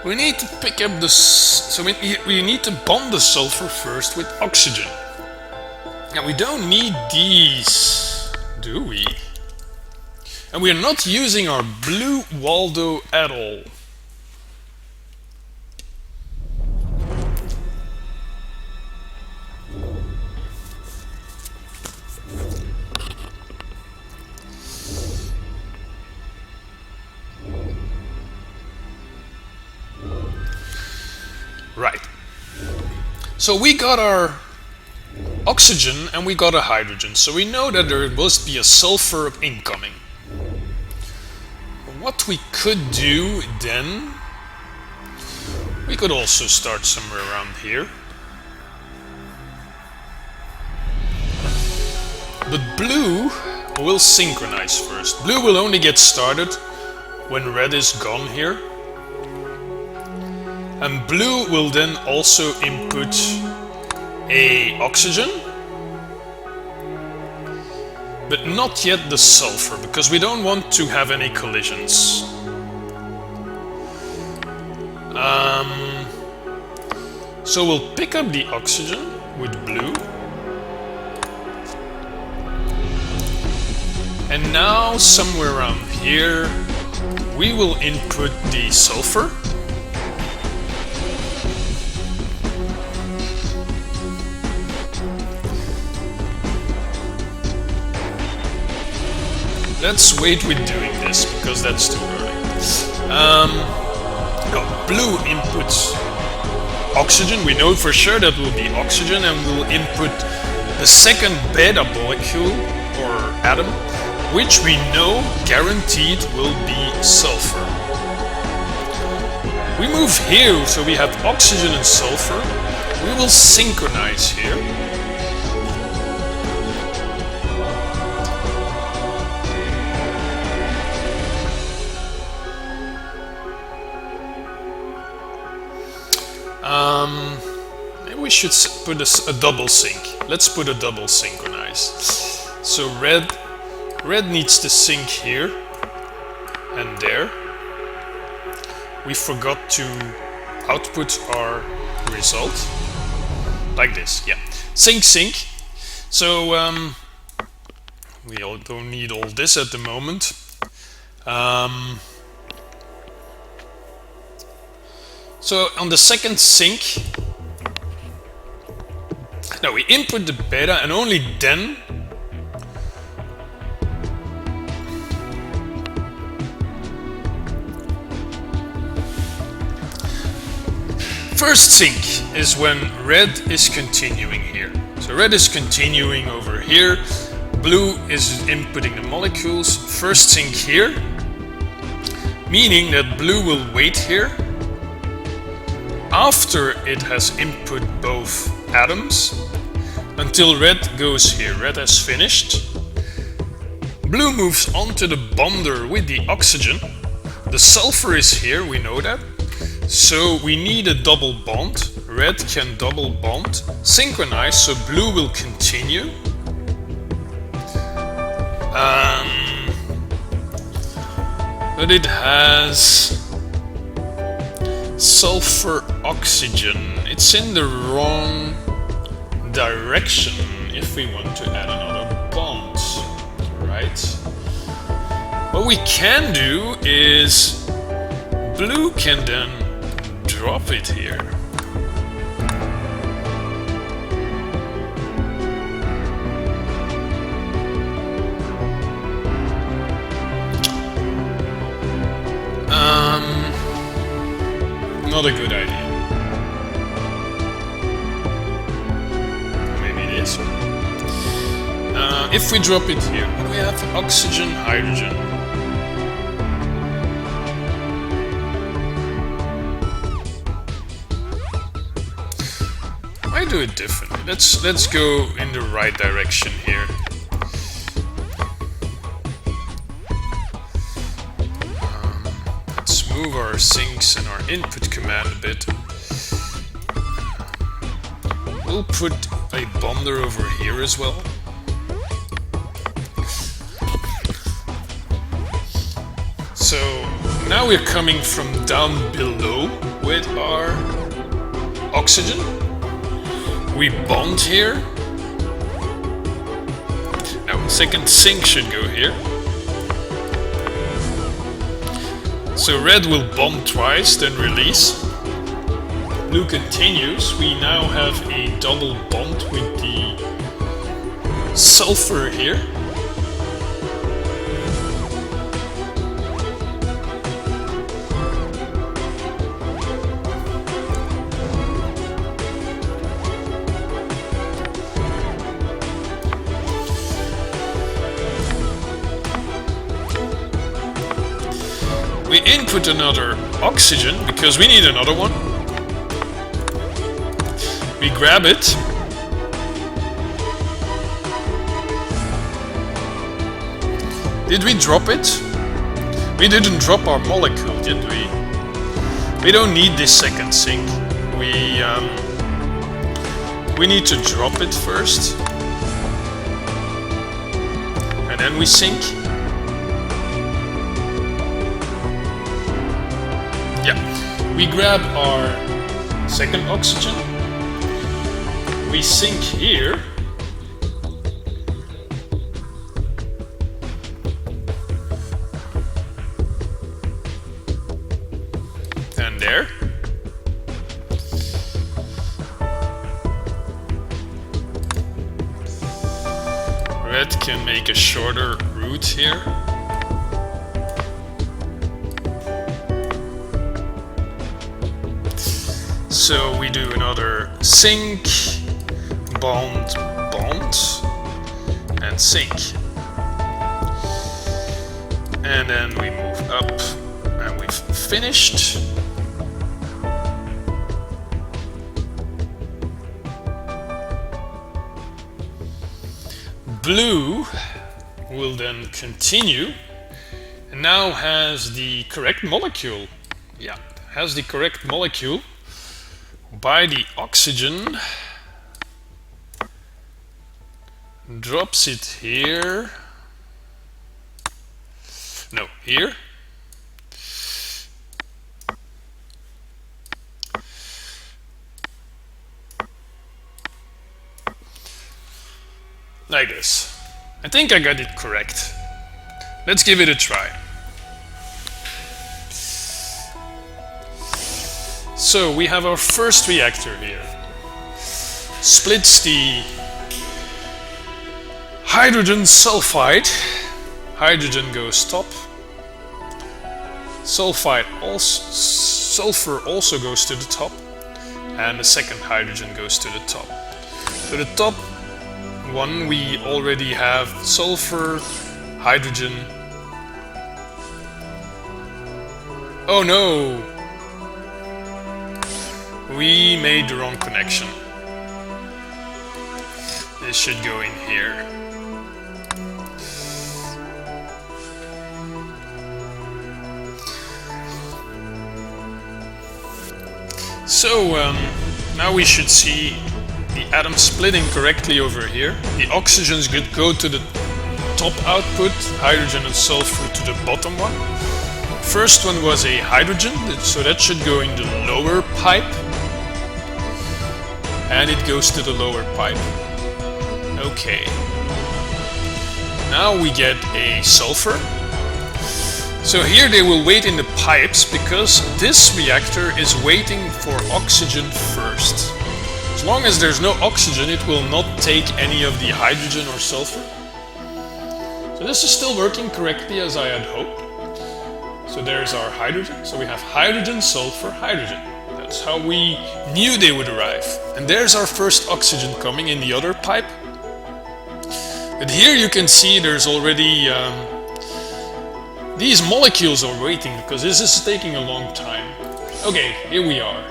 We need to pick up the... So we need to bond the sulfur first with oxygen. Now we don't need these, do we? And we are not using our blue Waldo at all. Right. So we got our oxygen and we got a hydrogen. So we know that there must be a sulfur incoming. What we could do then, we could also start somewhere around here. But blue will synchronize first. Blue will only get started when red is gone here. And blue will then also input a oxygen, but not yet the sulfur, because we don't want to have any collisions. So we'll pick up the oxygen with blue. And now somewhere around here we will input the sulfur. Let's wait with doing this, because that's too early. Blue inputs oxygen. We know for sure that will be oxygen, and we'll input the second beta molecule, or atom, which we know guaranteed will be sulfur. We move here, so we have oxygen and sulfur. We will synchronize here. Maybe we should put a double sync. Let's put a double synchronize. So red needs to sync here and there. We forgot to output our result like this. Yeah, sync. So we don't need all this at the moment. So on the second sink, now we input the beta and only then first sink is when red is continuing here. So red is continuing over here, blue is inputting the molecules, first sink here, meaning that blue will wait here after it has input both atoms until red goes here. Red has finished. Blue moves on to the bonder with the oxygen. The sulfur is here, we know that. So we need a double bond. Red can double bond, synchronize, so blue will continue. But it has sulfur oxygen. It's in the wrong direction if we want to add another bond, right? What we can do is blue can then drop it here. Not a good idea. Maybe it is. If we drop it here, what do we have? Oxygen, hydrogen. I do it differently. Let's go in the right direction here. Let's move our sinks and our input command a bit. We'll put a bonder over here as well. So now we're coming from down below with our oxygen. We bond here. Now second sink should go here. So red will bond twice, then release. Blue continues. We now have a double bond with the sulfur here. We input another oxygen because we need another one. We grab it. Did we drop it? We didn't drop our molecule, did we? We don't need this second sink. We need to drop it first. And then we sink. Yeah, we grab our second oxygen, we sink here, and there. Red can make a shorter route here. So we do another sink, bond, bond, and sink. And then we move up and we've finished. Blue will then continue and now has the correct molecule. Yeah, has the correct molecule. By the oxygen, drops it here, no, here, like this. I think I got it correct. Let's give it a try. So we have our first reactor here. Splits the hydrogen sulfide. Hydrogen goes top. Sulfur also goes to the top. And the second hydrogen goes to the top. So the top one we already have sulfur, hydrogen. Oh no! We made the wrong connection. This should go in here. So now we should see the atom splitting correctly over here. The oxygens go to the top output, hydrogen and sulfur to the bottom one. First one was a hydrogen, so that should go in the lower pipe. And it goes to the lower pipe. Okay. Now we get a sulfur. So here they will wait in the pipes because this reactor is waiting for oxygen first. As long as there's no oxygen, it will not take any of the hydrogen or sulfur. So this is still working correctly as I had hoped. So there's our hydrogen. So we have hydrogen, sulfur, hydrogen. That's how we knew they would arrive. And there's our first oxygen coming in the other pipe. But here you can see there's already these molecules are waiting because this is taking a long time. Okay, here we are.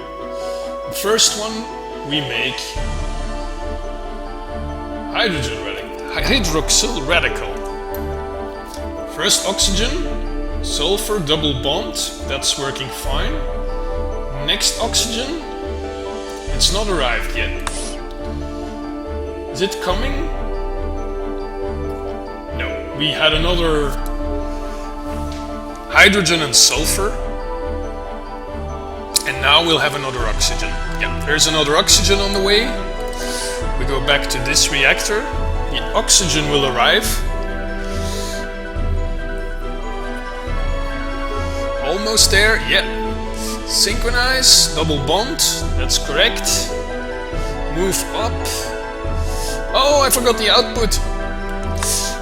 The first one we make hydrogen radical, hydroxyl radical. First oxygen, sulfur double bond, that's working fine. Next oxygen, it's not arrived yet. Is it coming? No, we had another hydrogen and sulfur, and now we'll have another oxygen. Yeah, there's another oxygen on the way. We go back to this reactor. The oxygen will arrive. Almost there, yeah. Synchronize, double bond, that's correct. Move up. Oh, I forgot the output.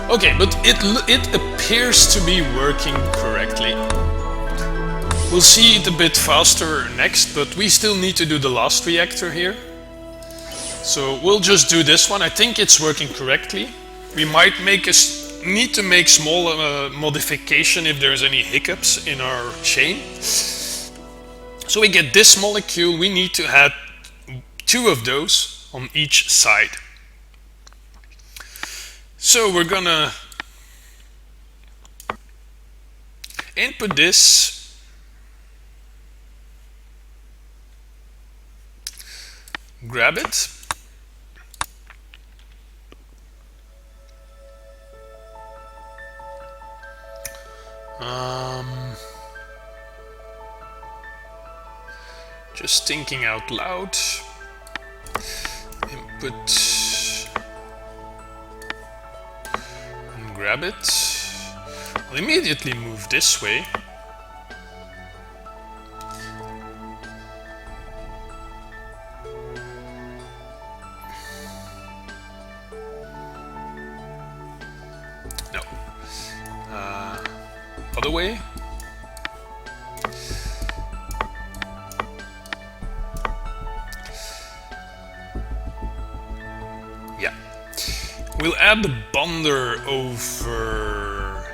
Okay, but it appears to be working correctly. We'll see it a bit faster next, but we still need to do the last reactor here. So we'll just do this one. I think it's working correctly. We might need to make small modification if there's any hiccups in our chain. So we get this molecule. We need to add 2 of those on each side. So we're gonna input this, grab it, just thinking out loud, input, grab it. I'll immediately move this way. No. Other way. Yeah. We'll add the bonder over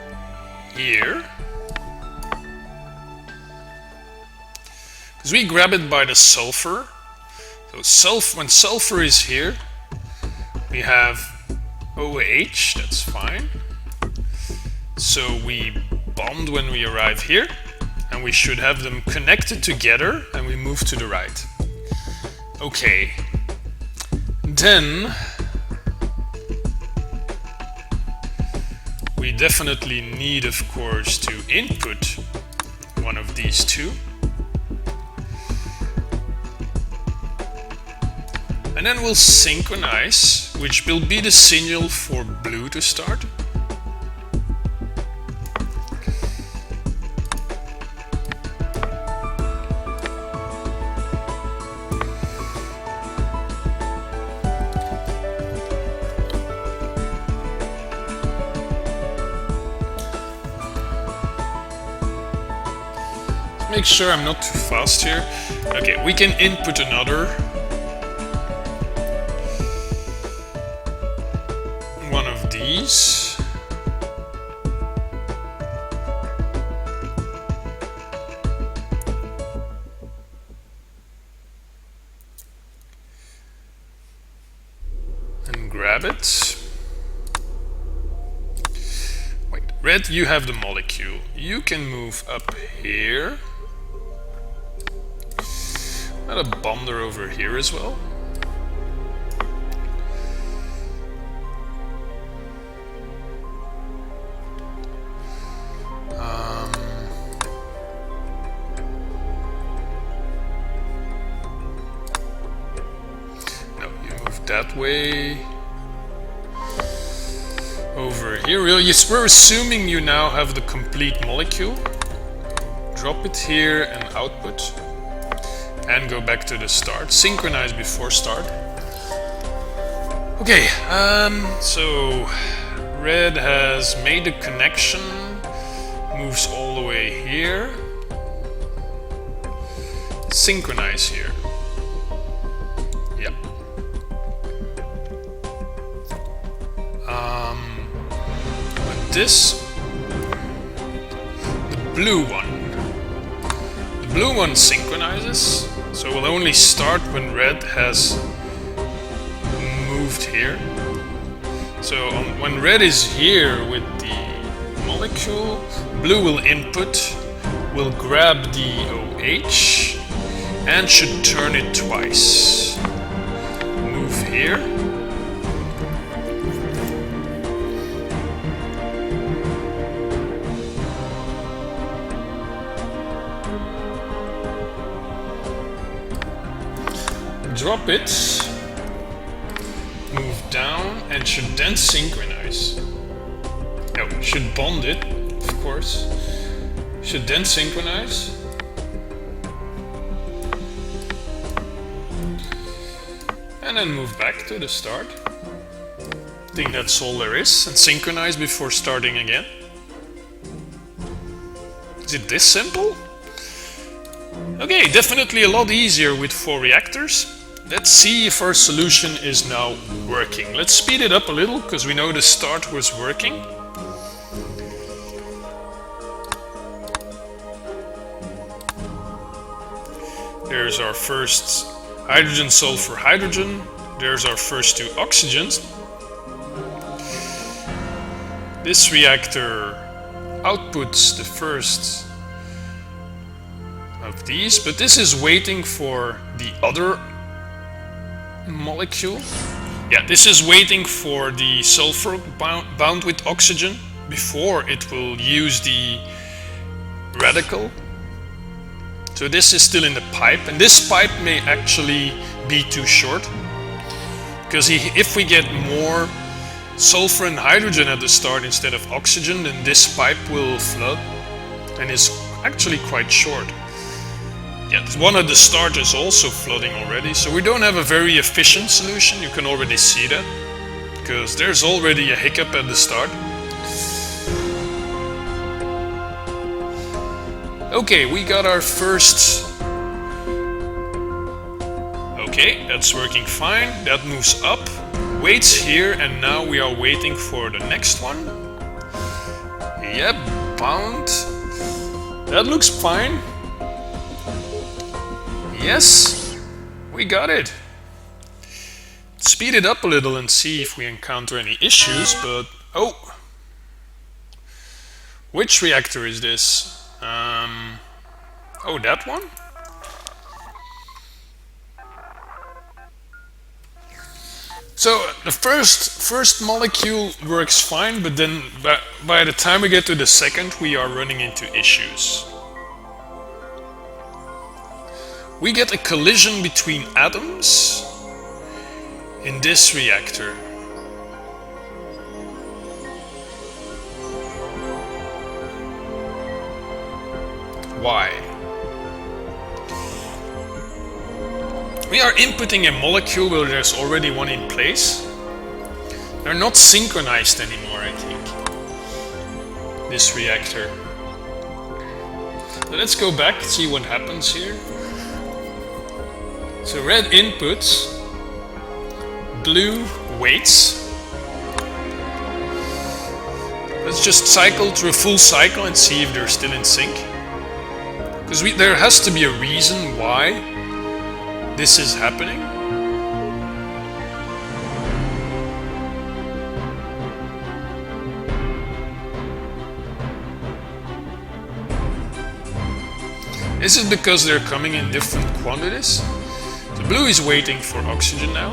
here. Because we grab it by the sulfur. So when sulfur is here, we have OH, that's fine. So we bond when we arrive here, and we should have them connected together, and we move to the right. Okay. Then we definitely need, of course, to input one of these 2. And then we'll synchronize, which will be the signal for blue to start. make sure I'm not too fast here. Okay, we can input another one of these. And grab it. Wait, red, you have the molecule. You can move up here. Add a bonder over here as well. No, you move that way. Over here, we're assuming you now have the complete molecule. Drop it here and output. And go back to the start. Synchronize before start. Okay, so red has made the connection, moves all the way here. Synchronize here. Yep. But this, the blue one synchronizes. So we'll only start when red has moved here. So when red is here with the molecule, blue will input, will grab the OH, and should turn it twice. Move here. Drop it, move down, and should then synchronize. No, should bond it, of course. Should then synchronize. And then move back to the start. I think that's all there is. And synchronize before starting again. Is it this simple? Okay, definitely a lot easier with 4 reactors. Let's see if our solution is now working. Let's speed it up a little, because we know the start was working. There's our first hydrogen, sulfur, hydrogen. There's our first 2 oxygens. This reactor outputs the first of these, but this is waiting for the other molecule. Yeah, this is waiting for the sulfur bound with oxygen before it will use the radical. So this is still in the pipe, and this pipe may actually be too short, because if we get more sulfur and hydrogen at the start instead of oxygen, then this pipe will flood and is actually quite short. Yeah, one of the starters also flooding already, so we don't have a very efficient solution. You can already see that, because there's already a hiccup at the start. Okay, we got our first. Okay, that's working fine. That moves up, waits here, and now we are waiting for the next one. Yep, bound. That looks fine. Yes, we got it. Speed it up a little and see if we encounter any issues, but oh, which reactor is this? Oh, that one? So the first molecule works fine, but then by the time we get to the second, we are running into issues. We get a collision between atoms in this reactor. Why? We are inputting a molecule where there's already one in place. They're not synchronized anymore, I think. This reactor. So let's go back, see what happens here. So red inputs, blue waits. Let's just cycle through a full cycle and see if they're still in sync. Because there has to be a reason why this is happening. Is it because they're coming in different quantities? The blue is waiting for oxygen now.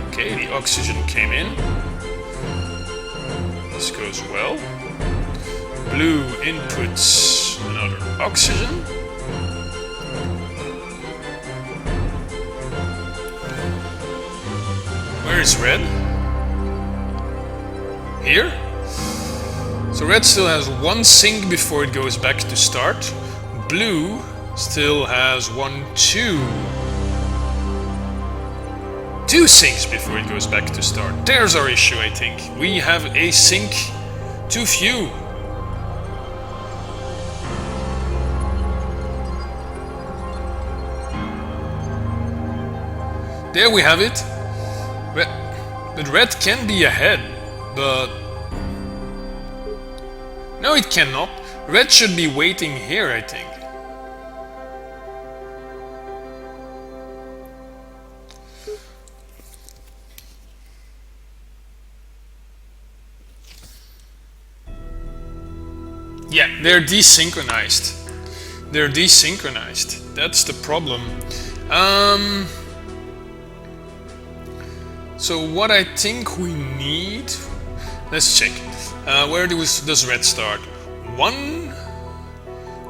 Okay, the oxygen came in. This goes well. Blue inputs another oxygen. Where is red? Here? So red still has one sync before it goes back to start. Blue still has two syncs before it goes back to start. There's our issue, I think. We have a sync too few. There we have it. But red can be ahead, but no, it cannot. Red should be waiting here, I think. Yeah, they're desynchronized. They're desynchronized. That's the problem. So what I think we need... Let's check. Where does red start? 1,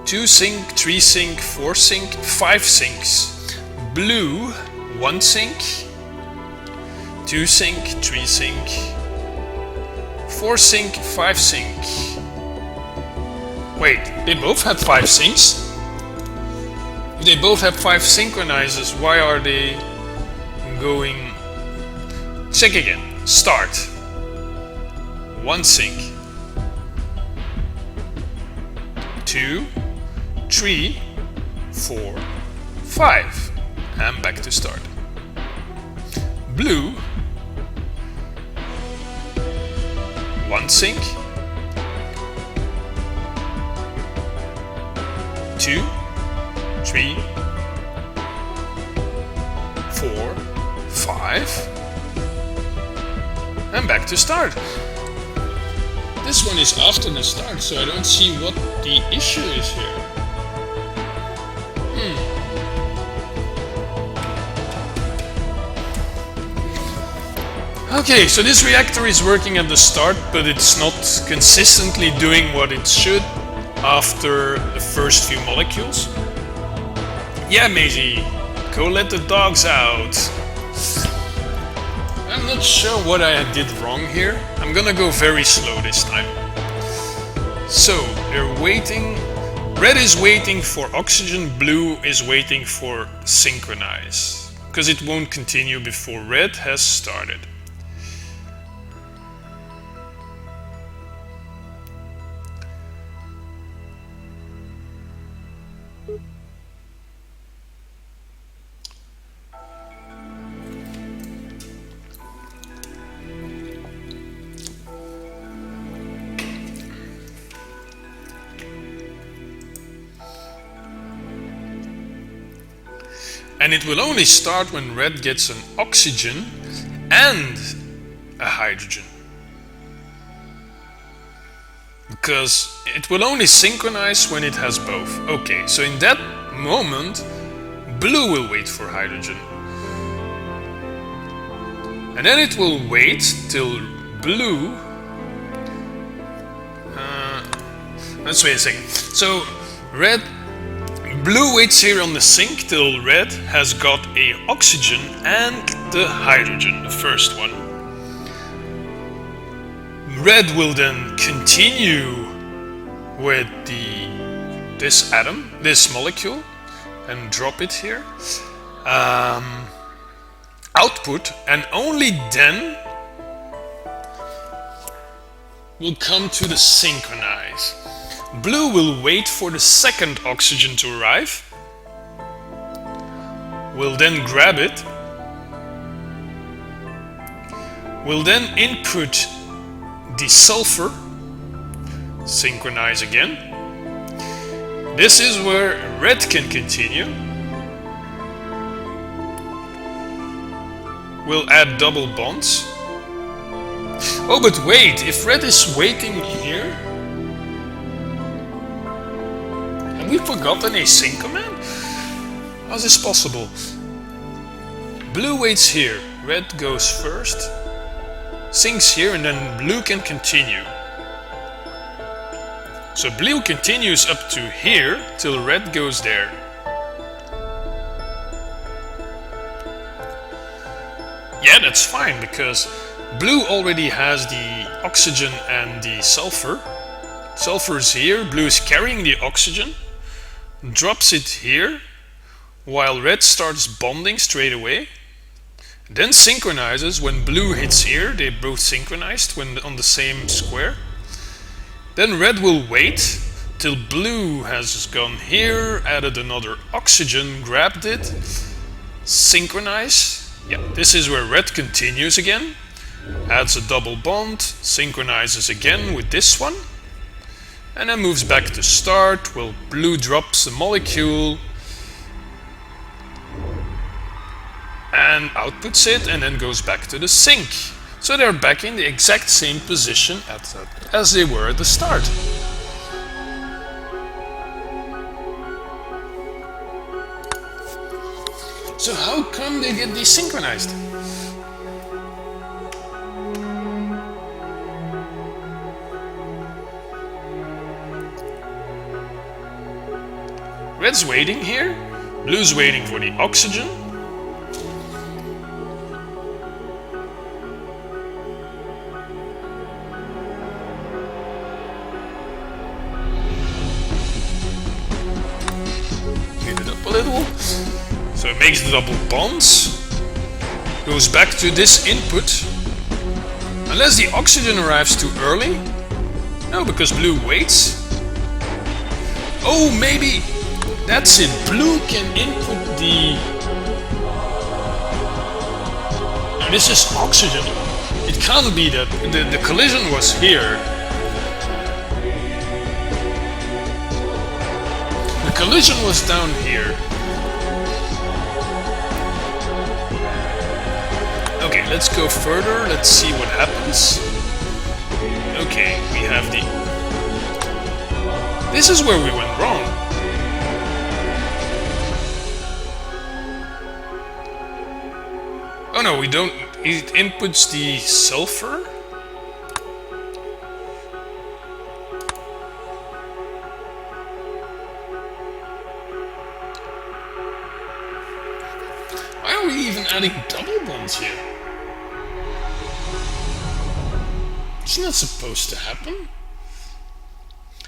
2 sync, 3 sync, 4 sync, 5 syncs. Blue, 1 sync, 2 sync, 3 sync, 4 sync, 5 sync. Wait, they both had 5 syncs? If they both have 5 synchronizers, why are they going... Check again. Start. 1 sync. 2, 3, 4, 5. And back to start. Blue. 1 sync. 2, 3, 4, 5. And back to start. This one is after the start, so I don't see what the issue is here. Okay, so this reactor is working at the start, but it's not consistently doing what it should after the first few molecules. Yeah, Maisie, go let the dogs out. I'm not sure what I did wrong here. I'm gonna go very slow this time. So, they're waiting. Red is waiting for oxygen, blue is waiting for synchronize. Because it won't continue before red has started. And it will only start when red gets an oxygen and a hydrogen. Because it will only synchronize when it has both. Okay, so in that moment, blue will wait for hydrogen. And then it will wait till blue... let's wait a second. So, blue waits here on the sink till red has got a oxygen and the hydrogen, the first one. Red will then continue with this atom, this molecule, and drop it here. Output, and only then will come to the synchronize. Blue will wait for the second oxygen to arrive. We'll then grab it. We'll then input the sulfur, synchronize again. This is where red can continue. We'll add double bonds. Oh, but wait, if red is waiting here, have we forgotten a sync command? How is this possible? Blue waits here, red goes first, syncs here, and then blue can continue. So blue continues up to here till red goes there. Yeah, that's fine, because blue already has the oxygen and the sulfur. Sulfur is here, blue is carrying the oxygen, drops it here, while red starts bonding straight away. Then synchronizes when blue hits here, they both synchronized when on the same square. Then red will wait till blue has gone here, added another oxygen, grabbed it, synchronize. Yeah, this is where red continues again, adds a double bond, synchronizes again with this one, and then moves back to start, while blue drops the molecule and outputs it, and then goes back to the sync. So they're back in the exact same position as they were at the start. So how come they get desynchronized? Red's waiting here, blue's waiting for the oxygen. Get it up a little. So it makes the double bonds, goes back to this input, unless the oxygen arrives too early. No, because blue waits. Oh, maybe that's it. Blue can input the... Now this is oxygen. It can't be that the collision was here. The collision was down here. Okay, let's go further, let's see what happens. Okay, we have the... This is where we went wrong. Oh no, we don't... It inputs the sulfur. Why are we even adding double bonds here? It's not supposed to happen.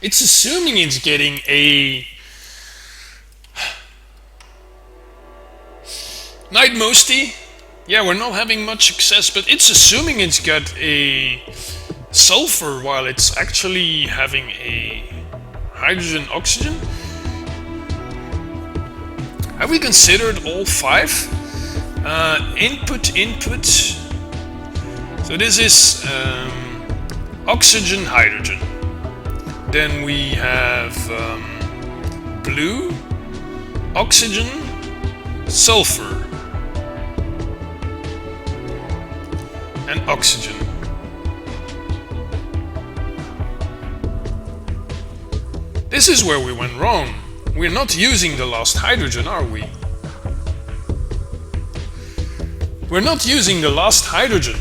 It's assuming it's getting a... Night Mosty. Yeah, we're not having much success, but it's assuming it's got a sulfur while it's actually having a hydrogen oxygen. Have we considered all 5? Input. So this is oxygen, hydrogen. Then we have blue, oxygen, sulfur, and oxygen. This is where we went wrong. We're not using the last hydrogen, are we? We're not using the last hydrogen.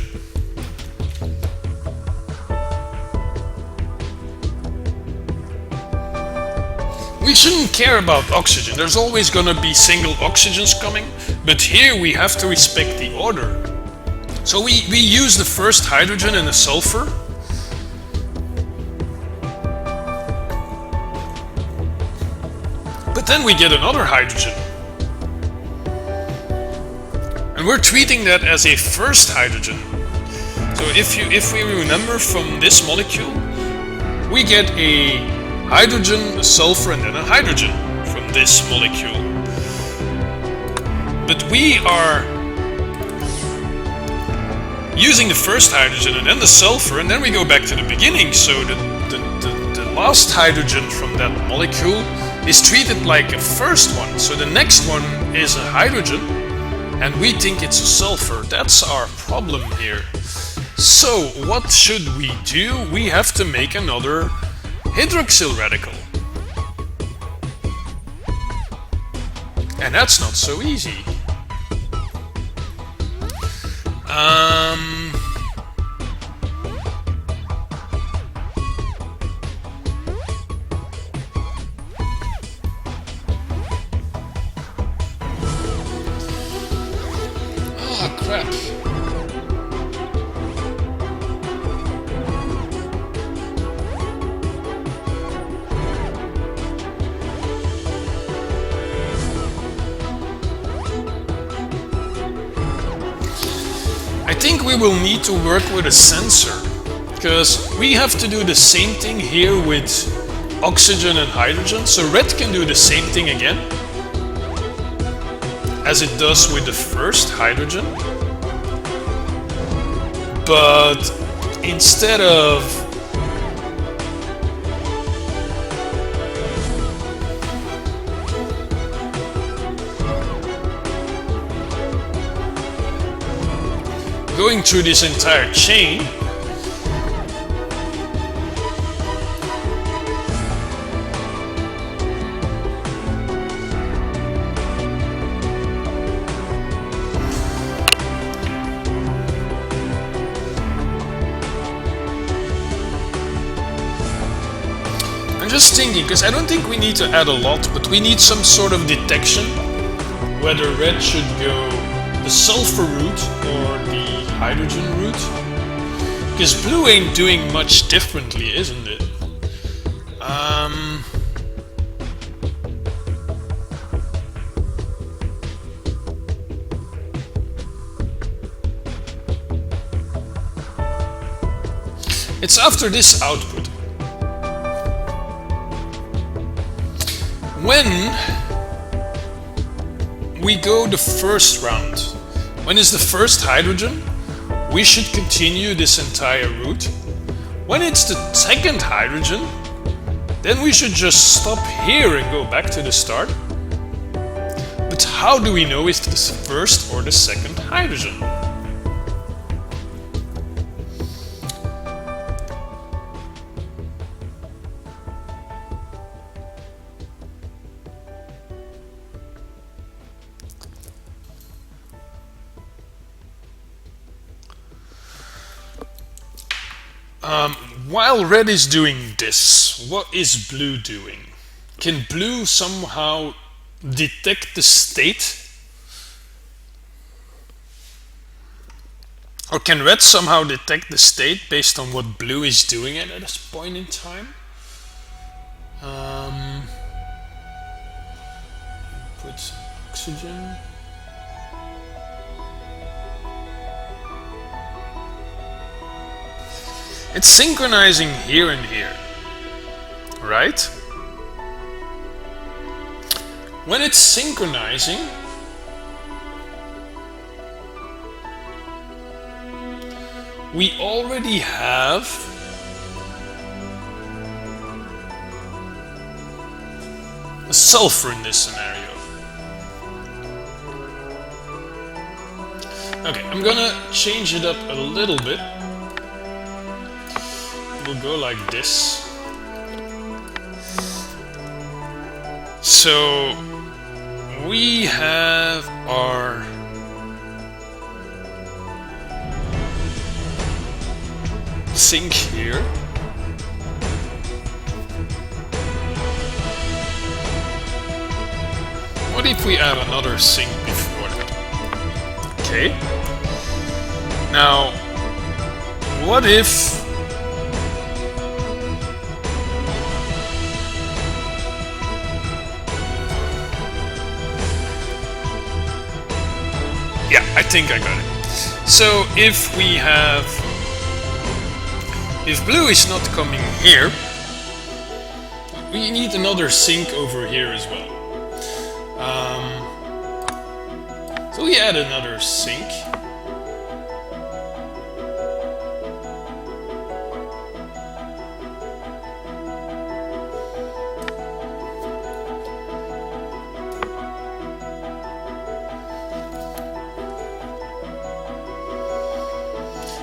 We shouldn't care about oxygen. There's always gonna be single oxygens coming, but here we have to respect the order. So we use the first hydrogen and the sulfur. But then we get another hydrogen. And we're treating that as a first hydrogen. So if we remember from this molecule, we get a hydrogen, a sulfur, and then a hydrogen from this molecule. But we are using the first hydrogen and then the sulfur, and then we go back to the beginning. So the last hydrogen from that molecule is treated like a first one. So the next one is a hydrogen, and we think it's a sulfur. That's our problem here. So what should we do? We have to make another hydroxyl radical. And that's not so easy. Oh, crap. I think we will need to work with a sensor, because we have to do the same thing here with oxygen and hydrogen. So red can do the same thing again as it does with the first hydrogen, but instead of going through this entire chain, I'm just thinking, because I don't think we need to add a lot, but we need some sort of detection whether red should go the sulfur route or the hydrogen route, because blue ain't doing much differently, isn't it? It's after this output. When we go the first round, when it's the first hydrogen, we should continue this entire route. When it's the second hydrogen, then we should just stop here and go back to the start. But how do we know if it's the first or the second hydrogen? While red is doing this, what is blue doing? Can blue somehow detect the state? Or can red somehow detect the state based on what blue is doing at this point in time? Put oxygen. It's synchronizing here and here, right? When it's synchronizing, we already have a sulfur in this scenario. Okay, I'm gonna change it up a little bit. We'll go like this. So we have our sink here. What if we add another sink before that? Okay. Now, what if I think I got it. So if blue is not coming here, we need another sink over here as well. So we add another sink.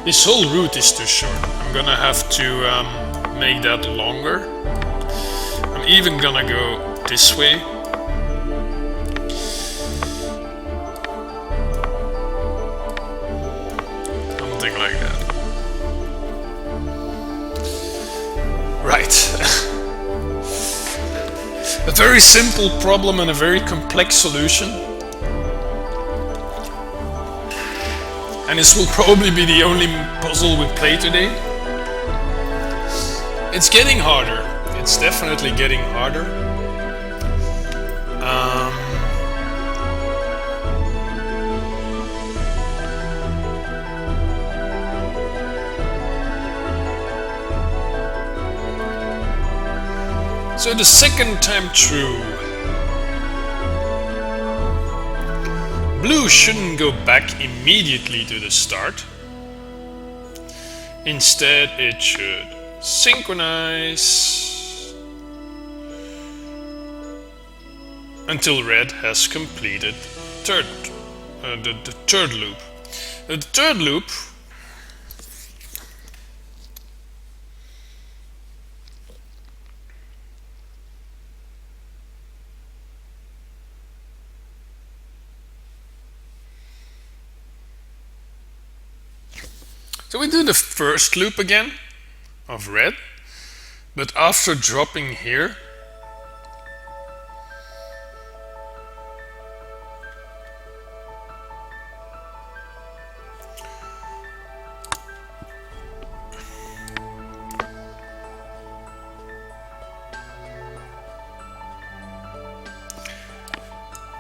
This whole route is too short. I'm gonna have to make that longer. I'm even gonna go this way. Something like that. Right. A very simple problem and a very complex solution. And this will probably be the only puzzle we play today. It's getting harder. It's definitely getting harder. So the second time through, blue shouldn't go back immediately to the start. Instead, it should synchronize until red has completed the third loop. The third loop So we do the first loop again of red, but after dropping here,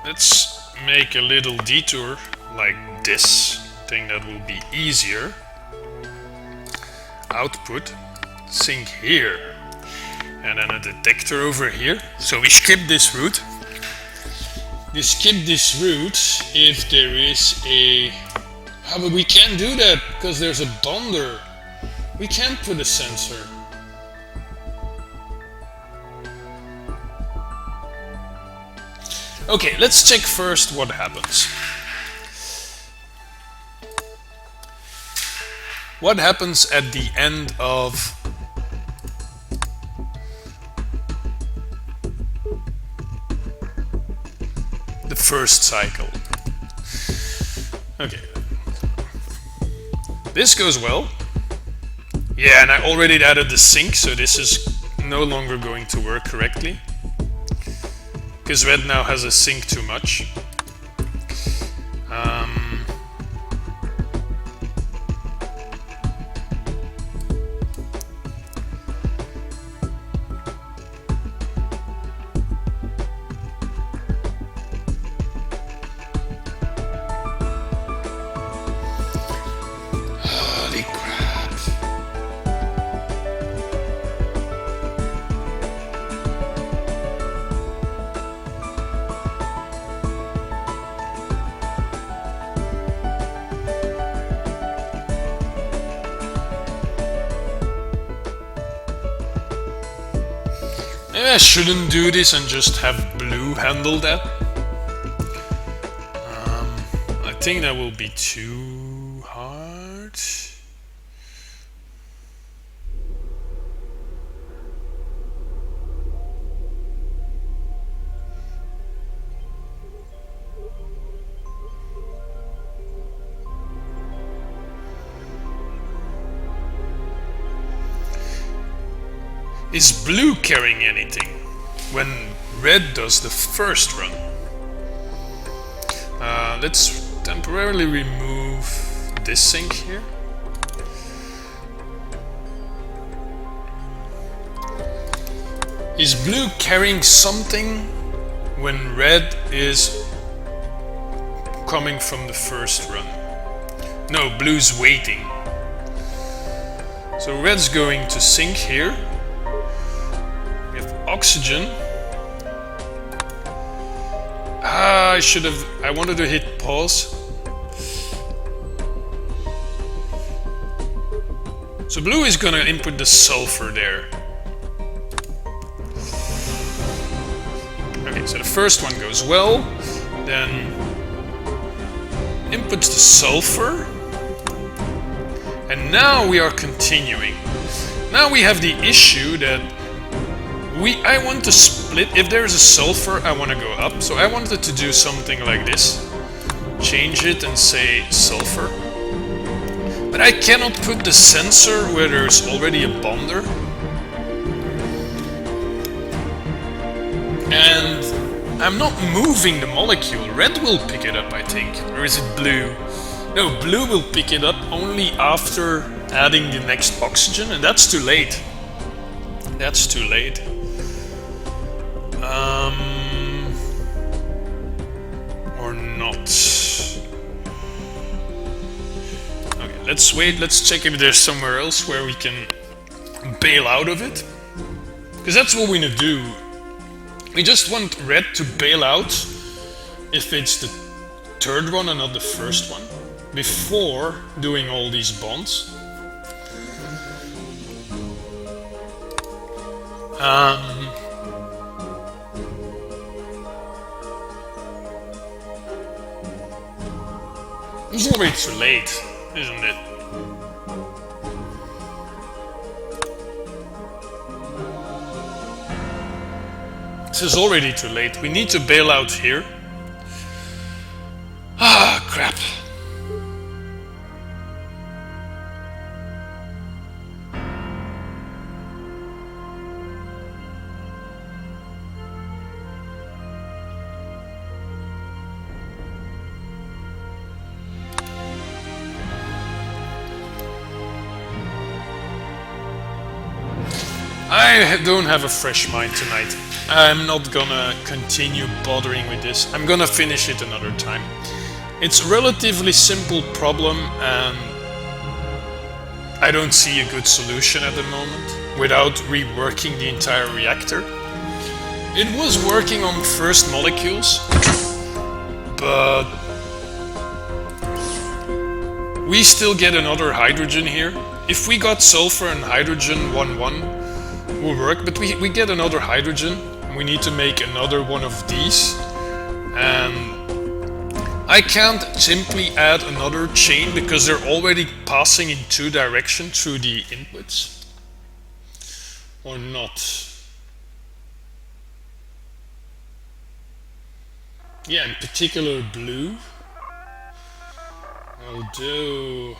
let's make a little detour like this. I think that will be easier. Output, sync here, and then a detector over here. So we skip this route. We skip this route if there is a... but we can't do that because there's a bonder. We can't put a sensor. Okay, let's check first what happens. What happens at the end of the first cycle? Okay. This goes well. Yeah, and I already added the sync, so this is no longer going to work correctly. Because red now has a sync too much. Maybe I shouldn't do this and just have blue handle that. I think that will be too hard. Is blue carrying anything when red does the first run? Let's temporarily remove this sync here. Is blue carrying something when red is coming from the first run? No, blue's waiting. So red's going to sync here. oxygen. I wanted to hit pause. So blue is gonna input the sulfur there. Okay, so the first one goes well, then inputs the sulfur, and now we are continuing. Now we have the issue that I want to split. If there's a sulfur, I want to go up, so I wanted to do something like this. Change it and say sulfur. But I cannot put the sensor where there's already a bonder. And I'm not moving the molecule. Red will pick it up, I think. Or is it blue? No, blue will pick it up only after adding the next oxygen, and that's too late. That's too late. Or not. Okay, let's wait, let's check if there's somewhere else where we can bail out of it. Because that's what we're gonna do. We just want red to bail out if it's the third one and not the first one, before doing all these bonds. It's already too late, isn't it? This is already too late. We need to bail out here. Ah, crap. I don't have a fresh mind tonight. I'm not gonna continue bothering with this. I'm gonna finish it another time. It's a relatively simple problem and I don't see a good solution at the moment without reworking the entire reactor. It was working on first molecules, but we still get another hydrogen here. If we got sulfur and hydrogen 1-1 will work, but we get another hydrogen. We need to make another one of these, and I can't simply add another chain because they're already passing in two directions through the inputs. Or not. Yeah, in particular blue. Although...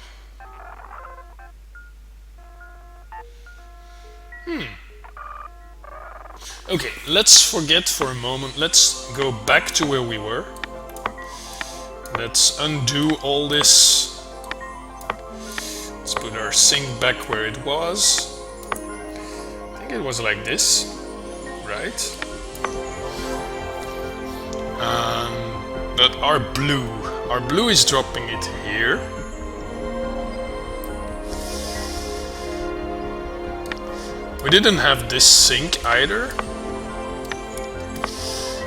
Okay, let's forget for a moment. Let's go back to where we were. Let's undo all this. Let's put our sink back where it was. I think it was like this, right? But our blue is dropping it here. We didn't have this sink either.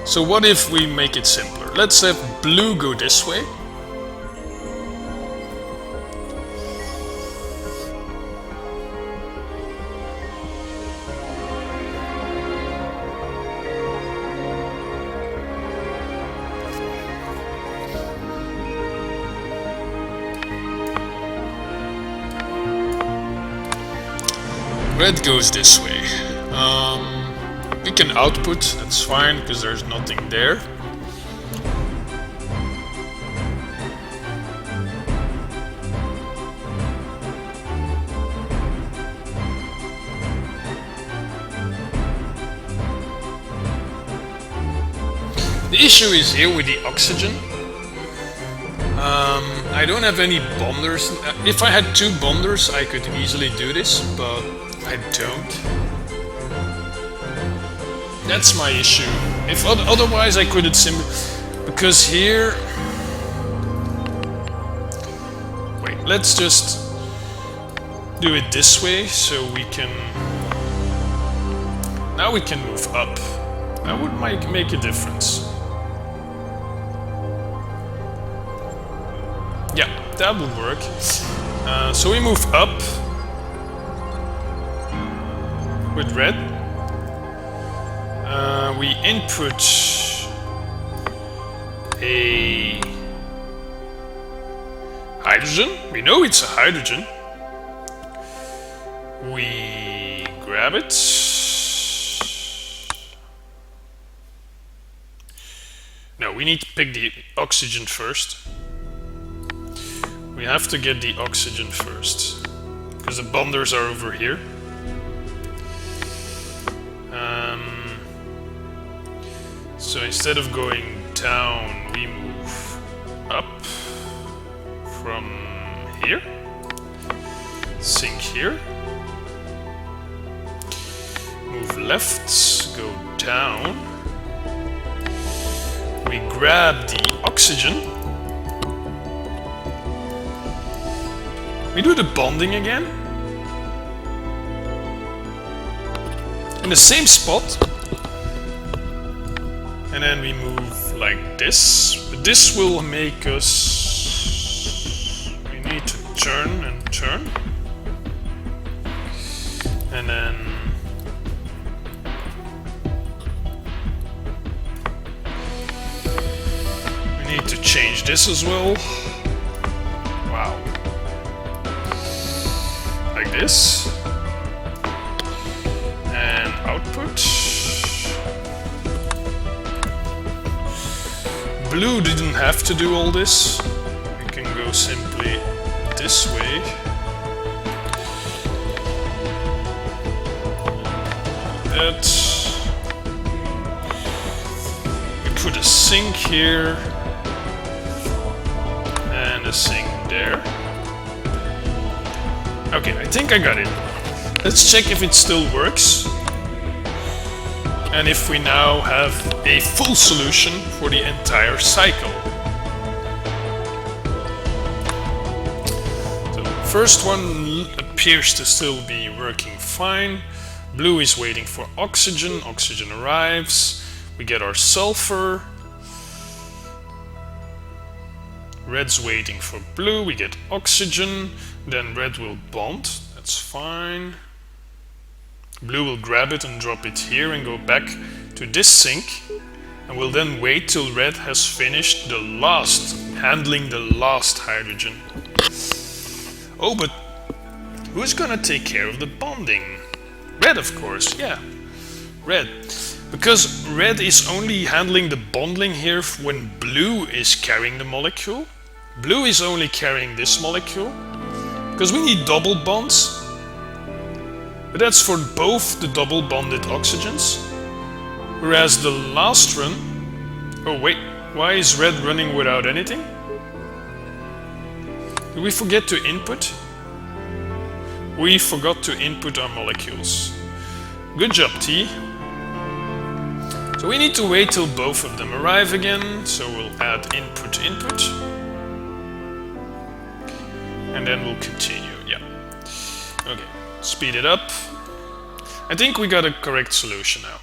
So what if we make it simpler? Let's have blue go this way. Red goes this way. We can output, that's fine, because there's nothing there. The issue is here with the oxygen. I don't have any bonders. If I had two bonders, I could easily do this, but I don't. That's my issue. If otherwise I could have simply... Because here... Wait, let's just do it this way, so we can Now we can move up. That would make a difference. Yeah, that would work. So we move up with red. We input a hydrogen. We know it's a hydrogen. We grab it. No, we need to pick the oxygen first. We have to get the oxygen first, because the bonders are over here. So instead of going down, we move up from here, sink here, move left, go down, we grab the oxygen, we do the bonding again, in the same spot, and then we move like this. But this will make us... we need to turn and turn. And then... we need to change this as well. Wow. Like this. And output. Blue didn't have to do all this. We can go simply this way. That. We put a sink here and a sink there. Okay, I think I got it. Let's check if it still works. And if we now have a full solution for the entire cycle. So the first one appears to still be working fine. Blue is waiting for oxygen. Oxygen arrives. We get our sulfur. Red's waiting for blue. We get oxygen. Then red will bond. That's fine. Blue will grab it and drop it here and go back to this sink, and we'll then wait till red has finished handling the last hydrogen. Oh, but who's gonna take care of the bonding? Red, of course, yeah. Red. Because red is only handling the bonding here when blue is carrying the molecule. Blue is only carrying this molecule. Because we need double bonds. But that's for both the double bonded oxygens. Whereas the last run... oh wait, why is red running without anything? Did we forget to input? We forgot to input our molecules. Good job, T. So we need to wait till both of them arrive again. So we'll add input. And then we'll continue, yeah. Okay. Speed it up. I think we got a correct solution now.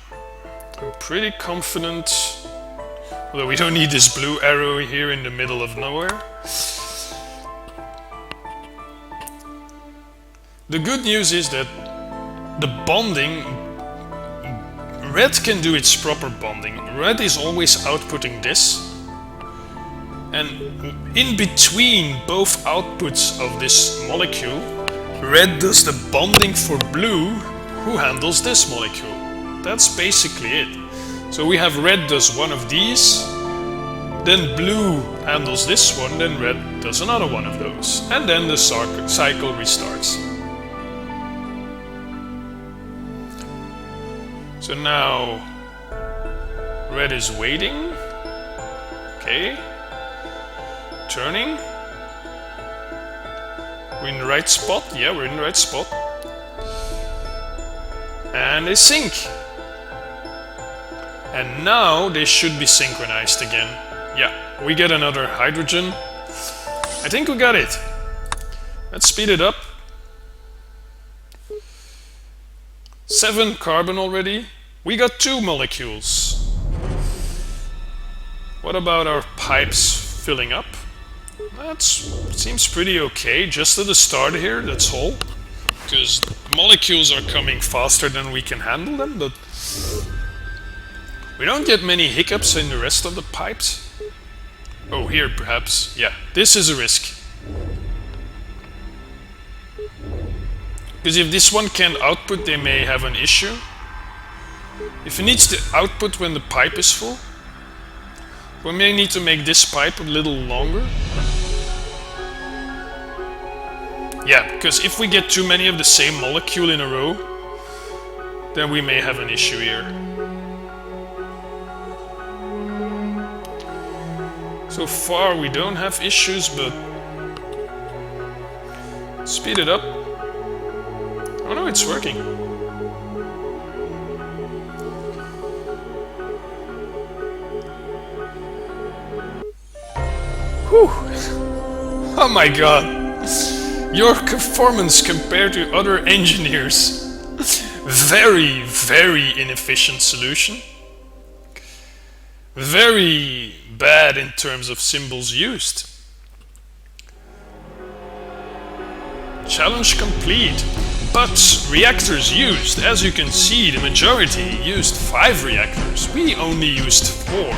I'm pretty confident, although we don't need this blue arrow here in the middle of nowhere. The good news is that the bonding, red can do its proper bonding. Red is always outputting this, and in between both outputs of this molecule, red does the bonding for blue, who handles this molecule. That's basically it. So we have red does one of these, then blue handles this one, then red does another one of those. And then the cycle restarts. So now red is waiting. Okay. Turning. We're in the right spot. Yeah, we're in the right spot. And they sync. And now they should be synchronized again. Yeah, we get another hydrogen. I think we got it. Let's speed it up. 7 carbon already. We got 2 molecules. What about our pipes filling up? That seems pretty okay, just at the start here, that's all. Because molecules are coming faster than we can handle them, but we don't get many hiccups in the rest of the pipes. Oh, here perhaps. Yeah, this is a risk. Because if this one can't output, they may have an issue. If it needs to output when the pipe is full, we may need to make this pipe a little longer. Yeah, because if we get too many of the same molecule in a row, then we may have an issue here. So far we don't have issues, but speed it up. Oh no, it's working. Whew. Oh my god. Your performance compared to other engineers. Very, very inefficient solution. Very bad in terms of symbols used. Challenge complete. But reactors used, as you can see, the majority used 5 reactors. We only used 4.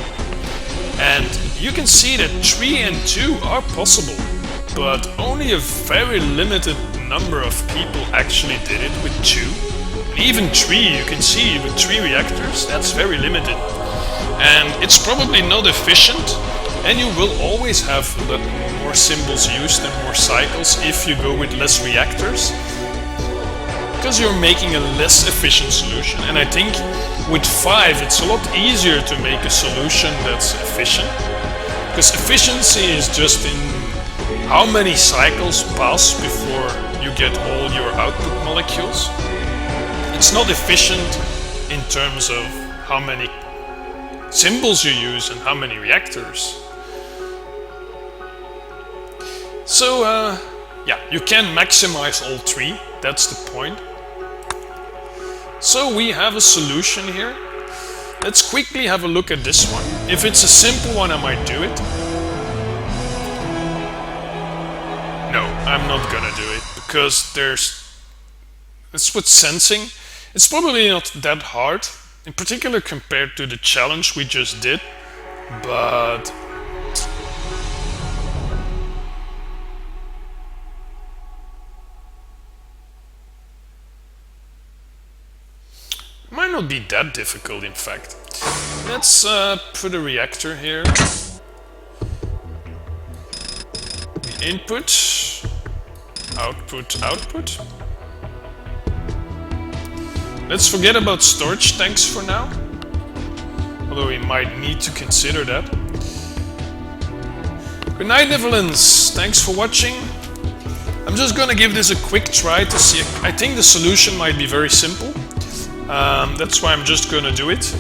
And you can see that 3 and 2 are possible. But only a very limited number of people actually did it with 2. And even 3, you can see with 3 reactors, that's very limited. And it's probably not efficient, and you will always have more symbols used and more cycles if you go with less reactors, because you're making a less efficient solution. And I think with 5 it's a lot easier to make a solution that's efficient, because efficiency is just in how many cycles pass before you get all your output molecules. It's not efficient in terms of how many symbols you use and how many reactors. So yeah, you can maximize all 3, that's the point. So we have a solution here. Let's quickly have a look at this one. If it's a simple one, I might do it. No, I'm not gonna do it, because it's with sensing. It's probably not that hard, in particular compared to the challenge we just did, but it might not be that difficult, in fact. Let's put a reactor here. Input, output, output. Let's forget about storage tanks for now, although we might need to consider that. Good night, Netherlands. Thanks for watching. I'm just gonna give this a quick try to see. I think the solution might be very simple. That's why I'm just gonna do it.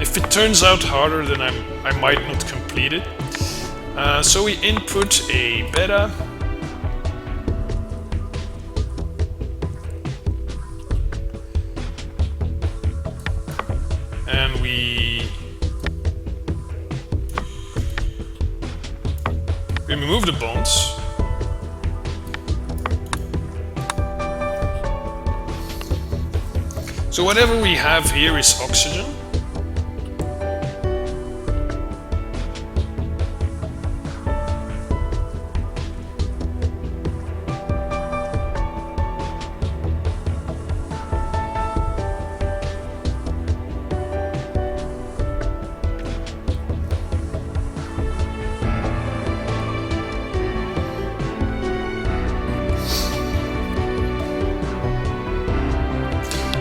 If it turns out harder, then I might not complete it. So we input a beta. And we remove the bonds. So whatever we have here is oxygen.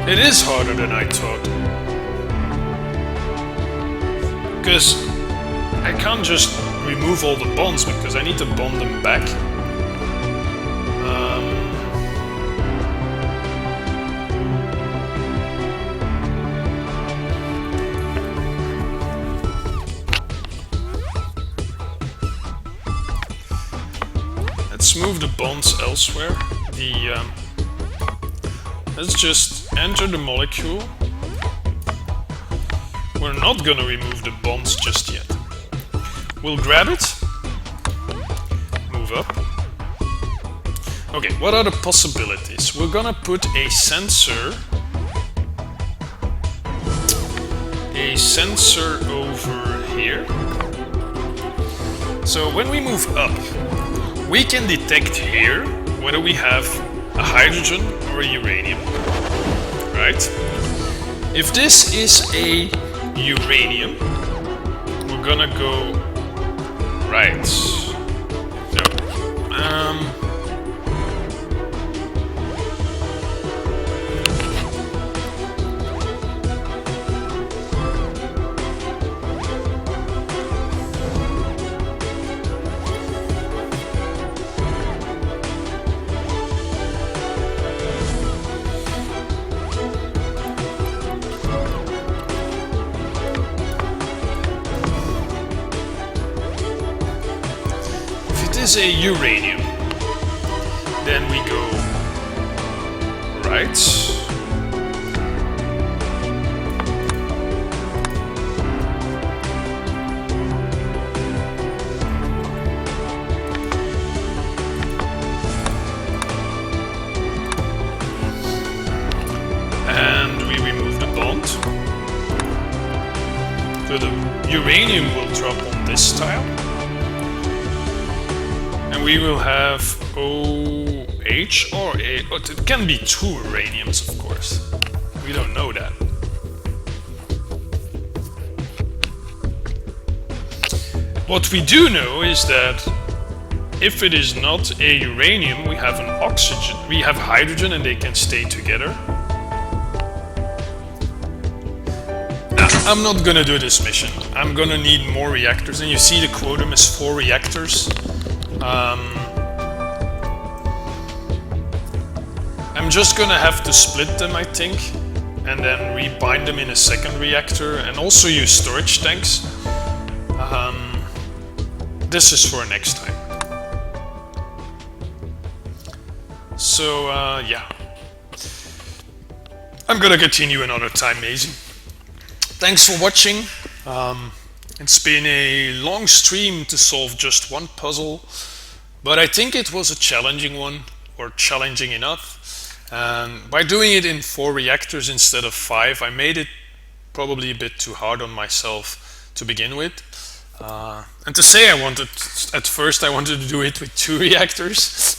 It is harder than I thought, because I can't just remove all the bonds, because I need to bond them back. Let's move the bonds elsewhere. Let's just enter the molecule we're not gonna remove the bonds just yet. We'll grab it, move up. Okay, what are the possibilities? We're gonna put a sensor over here. So when we move up, we can detect here whether we have a hydrogen or a uranium, right? If this is a uranium, we're gonna go right. No. Is a uranium, then we go right, and we remove the bond, so the uranium will drop on this tile. We will have OH or A, but it can be two uraniums, of course. We don't know that. What we do know is that if it is not a uranium, we have an oxygen, we have hydrogen, and they can stay together. Now, I'm not gonna do this mission. I'm gonna need more reactors, and you see the quotum is 4 reactors. I'm just gonna have to split them, I think, and then rebind them in a second reactor, and also use storage tanks. This is for next time. So, yeah. I'm gonna continue another time, Maisie. Thanks for watching. It's been a long stream to solve just one puzzle, but I think it was a challenging one, or challenging enough. And by doing it in 4 reactors instead of 5, I made it probably a bit too hard on myself to begin with. And to say at first I wanted to do it with 2 reactors.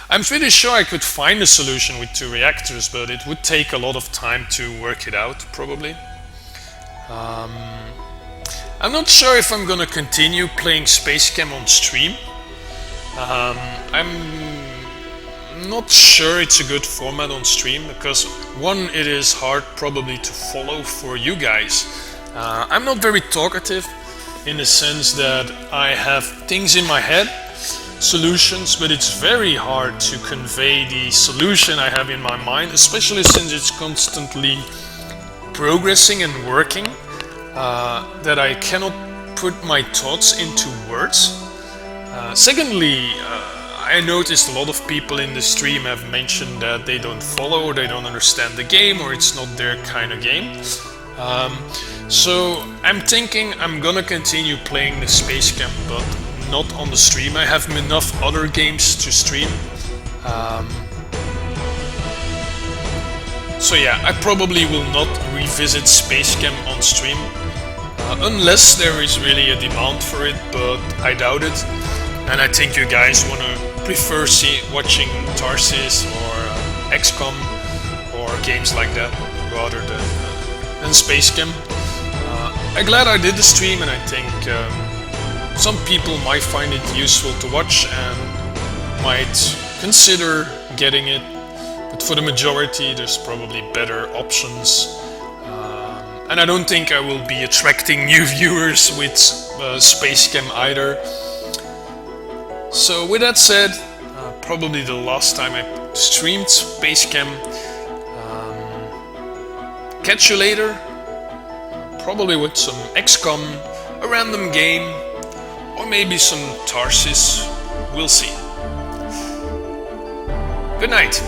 I'm pretty sure I could find a solution with 2 reactors, but it would take a lot of time to work it out, probably. I'm not sure if I'm gonna continue playing SpaceChem on stream. I'm not sure it's a good format on stream, because one, it is hard probably to follow for you guys. I'm not very talkative in the sense that I have things in my head, solutions, but it's very hard to convey the solution I have in my mind, especially since it's constantly progressing and working, that I cannot put my thoughts into words. Secondly, I noticed a lot of people in the stream have mentioned that they don't follow, or they don't understand the game, or it's not their kind of game. So I'm thinking I'm gonna continue playing the SpaceChem, but not on the stream. I have enough other games to stream. So yeah, I probably will not revisit SpaceChem on stream, unless there is really a demand for it, but I doubt it. And I think you guys prefer watching Tarsis or XCOM or games like that rather than SpaceChem. I'm glad I did the stream, and I think some people might find it useful to watch and might consider getting it, but for the majority there's probably better options. And I don't think I will be attracting new viewers with SpaceChem either. So with that said, probably the last time I streamed SpaceChem. Catch you later, probably with some XCOM, a random game, or maybe some Tarsis. We'll see. Good night.